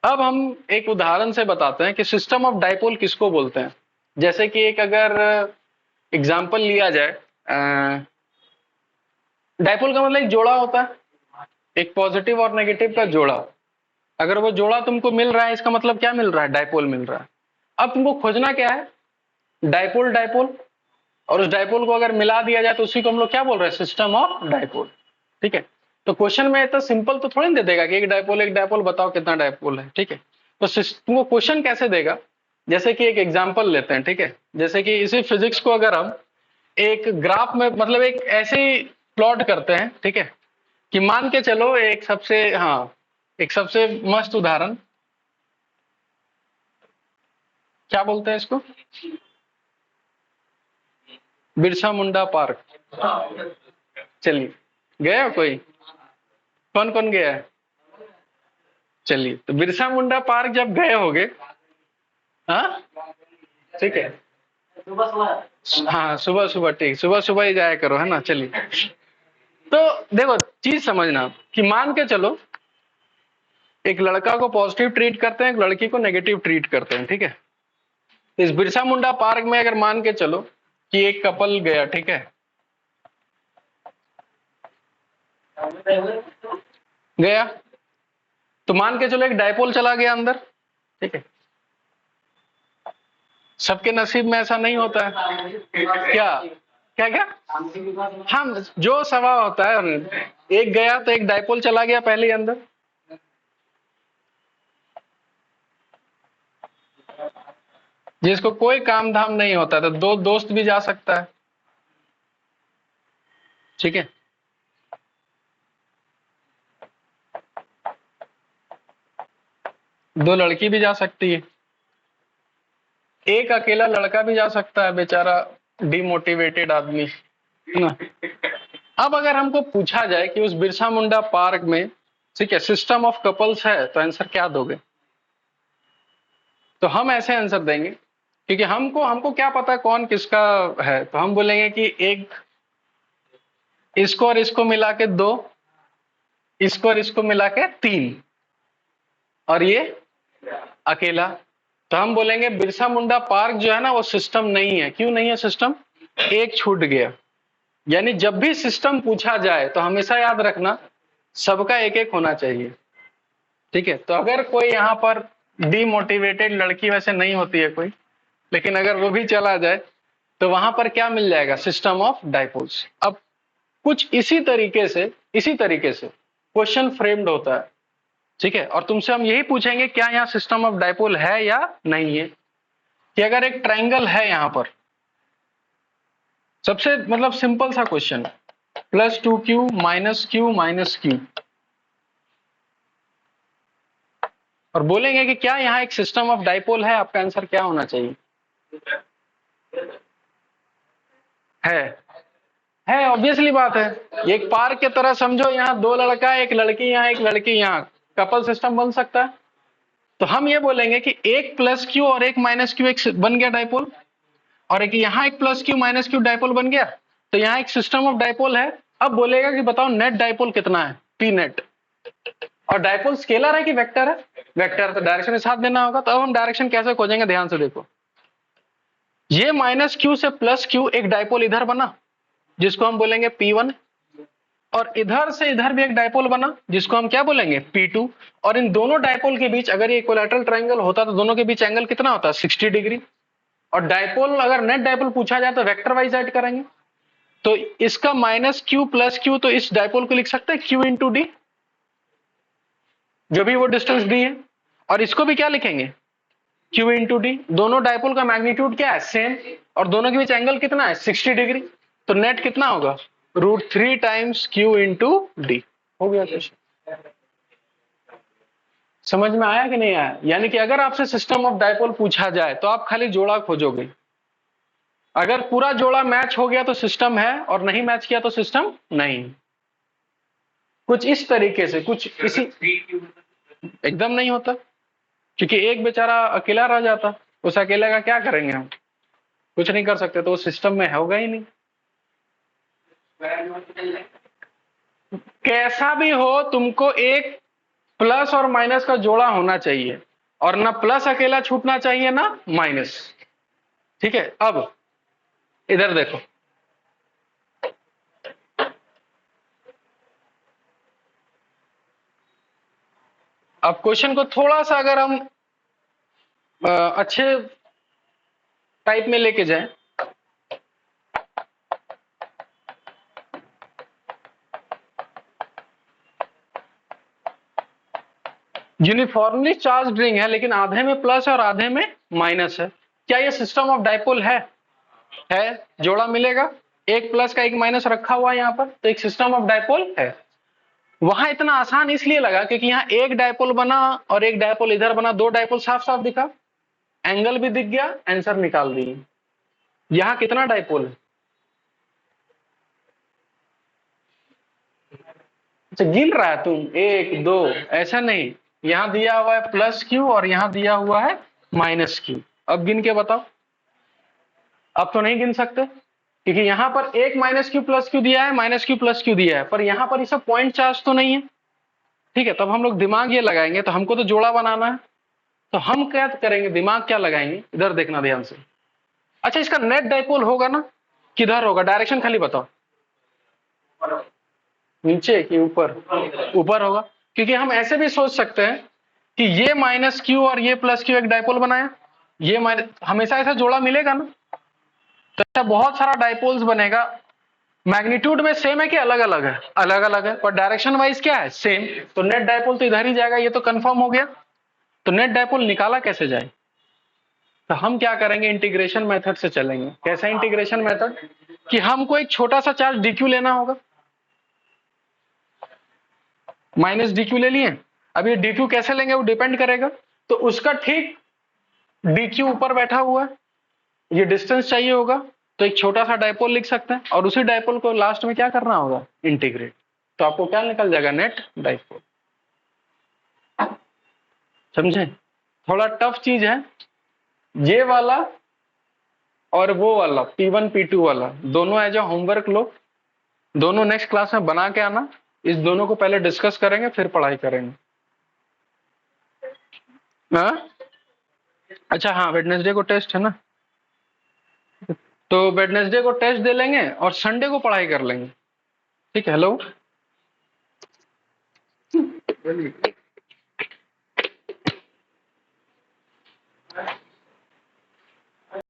अब हम एक उदाहरण से बताते हैं कि सिस्टम ऑफ डाइपोल किसको बोलते हैं। जैसे कि एक अगर एग्जाम्पल लिया जाए, डाइपोल का मतलब एक जोड़ा होता है, एक पॉजिटिव और नेगेटिव का जोड़ा। अगर वो जोड़ा तुमको मिल रहा है, इसका मतलब क्या मिल रहा है, डाइपोल मिल रहा है। अब तुमको खोजना क्या है, डाइपोल डाइपोल, और उस डाइपोल को अगर मिला दिया जाए तो उसी को हम लोग क्या बोल रहे हैं, सिस्टम ऑफ डाइपोल। ठीक है, तो क्वेश्चन में इतना सिंपल तो थोड़ी दे देगा कि एक डाइपोल बताओ कितना डाइपोल है। ठीक है, तो तुमको क्वेश्चन कैसे देगा, जैसे कि एक एग्जांपल लेते हैं। ठीक है, जैसे कि इसी फिजिक्स को अगर हम एक ग्राफ में मतलब एक ऐसे ही प्लॉट करते हैं। ठीक है, कि मान के चलो एक सबसे मस्त उदाहरण, क्या बोलते हैं इसको, बिरसा मुंडा पार्क। चलिए, गया कोई, कौन कौन गया है, चलिए, तो बिरसा मुंडा पार्क जब गए होगे, हाँ ठीक है, हाँ सुबह सुबह, ठीक, सुबह सुबह ही जाया करो, है ना। चलिए, तो देखो चीज समझना कि मान के चलो एक लड़का को पॉजिटिव ट्रीट करते हैं, एक लड़की को नेगेटिव ट्रीट करते हैं। ठीक है, इस बिरसा मुंडा पार्क में अगर मान के चलो कि एक कपल गया, ठीक है, गया, तो मान के चलो एक डायपोल चला गया अंदर। ठीक है, सबके नसीब में ऐसा नहीं होता है, क्या क्या क्या, हम जो स्वभाव होता है, एक गया तो एक डायपोल चला गया पहले ही अंदर, जिसको कोई काम धाम नहीं होता, तो दो दोस्त भी जा सकता है। ठीक है, दो लड़की भी जा सकती है, एक अकेला लड़का भी जा सकता है, बेचारा डिमोटिवेटेड आदमी, है ना। अब अगर हमको पूछा जाए कि उस बिरसा मुंडा पार्क में, ठीक है, सिस्टम ऑफ कपल्स है, तो आंसर क्या दोगे, तो हम ऐसे आंसर देंगे, क्योंकि हमको हमको क्या पता कौन किसका है, तो हम बोलेंगे कि एक इसको और इसको मिला के 2, इसको और इसको मिला के 3, और ये अकेला। तो हम बोलेंगे बिरसा मुंडा पार्क जो है ना, वो सिस्टम नहीं है। क्यों नहीं है सिस्टम, एक छूट गया। यानी जब भी सिस्टम पूछा जाए तो हमेशा याद रखना सबका एक एक होना चाहिए। ठीक है, तो अगर कोई यहाँ पर डिमोटिवेटेड लड़की वैसे नहीं होती है कोई, लेकिन अगर वो भी चला जाए तो वहां पर क्या मिल जाएगा, सिस्टम ऑफ डाइपोल्स। अब कुछ इसी तरीके से क्वेश्चन फ्रेम्ड होता है। ठीक है, और तुमसे हम यही पूछेंगे क्या यहाँ सिस्टम ऑफ डाइपोल है या नहीं है। कि अगर एक ट्राइंगल है यहाँ पर, सबसे मतलब सिंपल सा क्वेश्चन, +2q -q -q, और बोलेंगे कि क्या यहाँ एक सिस्टम ऑफ डाइपोल है, आपका आंसर क्या होना चाहिए, है ऑब्वियसली बात है। एक पार्क की तरह समझो, यहाँ दो लड़का एक लड़की, यहाँ एक लड़की, यहाँ कपल सिस्टम बन सकता है। तो हम ये बोलेंगे कि एक प्लस क्यू और एक माइनस क्यू एक बन गया डाइपोल, और एक यहाँ एक plus Q minus Q dipole बन गया। तो यहाँ एक सिस्टम ऑफ डाइपोल है। अब बोलेगा कि बताओ नेट डाइपोल कितना है, पी नेट। और डाइपोल स्केलर है कि वेक्टर है? वेक्टर। तो डायरेक्शन के साथ देना होगा। तो अब हम डायरेक्शन कैसे खोजेंगे, ध्यान से देखो। ये माइनस क्यू से प्लस क्यू एक डाइपोल इधर बना जिसको हम बोलेंगे P1, और इधर से इधर भी एक डाइपोल बना जिसको हम क्या बोलेंगे P2। और इन दोनों डाइपोल के बीच अगर ये इक्विलैटरल ट्रायंगल होता तो दोनों के बीच एंगल कितना होता, 60 डिग्री। और डाइपोल अगर नेट डाइपोल पूछा जाए तो वेक्टर वाइज ऐड करेंगे। तो इसका माइनस क्यू प्लस क्यू, तो इस डाइपोल को लिख सकते हैं Q इंटू डी, जो भी वो डिस्टेंस दी है। और इसको भी क्या लिखेंगे, Q इंटू डी। दोनों डाइपोल का मैग्नीट्यूड क्या है, सेम, और दोनों के बीच एंगल कितना है, 60 डिग्री। तो नेट कितना होगा, √3 टाइम्स Q इंटू डी। हो गया क्वेश्चन। समझ में आया कि नहीं आया? यानी कि अगर आपसे सिस्टम ऑफ डाइपोल पूछा जाए तो आप खाली जोड़ा खोजोगे। अगर पूरा जोड़ा मैच हो गया तो सिस्टम है, और नहीं मैच किया तो सिस्टम नहीं। कुछ इस तरीके से, कुछ इसी, एकदम नहीं होता, क्योंकि एक बेचारा अकेला रह जाता, उस अकेले का क्या करेंगे हम, कुछ नहीं कर सकते, तो उस सिस्टम में होगा ही नहीं। कैसा भी हो, तुमको एक प्लस और माइनस का जोड़ा होना चाहिए, और ना प्लस अकेला छूटना चाहिए ना माइनस। ठीक है, अब इधर देखो, अब क्वेश्चन को थोड़ा सा अगर हम अच्छे टाइप में लेके जाएं, यूनिफॉर्मली चार्ज रिंग है, लेकिन आधे में प्लस और आधे में माइनस है। क्या ये सिस्टम ऑफ डाइपोल है? जोड़ा मिलेगा, एक प्लस का एक माइनस रखा हुआ है यहाँ पर, तो एक सिस्टम ऑफ डाइपोल है। वहां इतना आसान इसलिए लगा क्योंकि यहाँ एक डाइपोल बना और एक डाइपोल इधर बना, दो डाइपोल साफ साफ दिखा, एंगल भी दिख गया, आंसर निकाल दिए। यहाँ कितना डाइपोल है? अच्छा, गिन रहा है तुम, एक दो, ऐसा नहीं। यहाँ दिया हुआ है प्लस क्यू और यहाँ दिया हुआ है माइनस क्यू। अब गिन के बताओ। अब तो नहीं गिन सकते क्योंकि यहाँ पर एक माइनस क्यू प्लस क्यू दिया है, माइनस क्यू प्लस क्यू दिया है, पर यहाँ पर ये सब पॉइंट चार्ज तो नहीं है। ठीक है, तब हम लोग दिमाग ये लगाएंगे, तो हमको तो जोड़ा बनाना है, तो हम क्या करेंगे, दिमाग क्या लगाएंगे, इधर देखना ध्यान से। अच्छा, इसका नेट डाइपोल होगा ना, किधर होगा, डायरेक्शन खाली बताओ, नीचे कि ऊपर? ऊपर होगा, क्योंकि हम ऐसे भी सोच सकते हैं कि ये माइनस क्यू और ये प्लस क्यू एक डाइपोल बनाया, ये माइनस, हमेशा ऐसा जोड़ा मिलेगा ना। तो ऐसा बहुत सारा डाइपोल्स बनेगा, मैग्नीट्यूड में सेम है कि अलग अलग है? अलग अलग है, पर डायरेक्शन वाइज क्या है, सेम। तो नेट डाइपोल तो इधर ही जाएगा, ये तो कंफर्म हो गया। तो नेट डाइपोल निकाला कैसे जाए? तो हम क्या करेंगे, इंटीग्रेशन मेथड से चलेंगे। कैसा इंटीग्रेशन मेथड, कि हमको एक छोटा सा चार्ज डीक्यू लेना होगा, माइनस डीक्यू ले लिए। अब ये डीक्यू कैसे लेंगे वो डिपेंड करेगा, तो उसका ठीक डीक्यू ऊपर बैठा हुआ है, ये डिस्टेंस चाहिए होगा, तो एक छोटा सा डाइपोल लिख सकते हैं, और उसी डाइपोल को लास्ट में क्या करना होगा, इंटीग्रेट। तो आपको क्या निकल जाएगा, नेट डाइपोल। समझे? थोड़ा टफ चीज है ये वाला, और वो वाला P1 P2 वाला, दोनों एज ए होमवर्क लो, दोनों नेक्स्ट क्लास में बना के आना। इस दोनों को पहले डिस्कस करेंगे, फिर पढ़ाई करेंगे। हाँ, अच्छा, हाँ, वेडनेसडे को टेस्ट है ना, तो वेडनेसडे को टेस्ट दे लेंगे और संडे को पढ़ाई कर लेंगे। ठीक है, हेलो।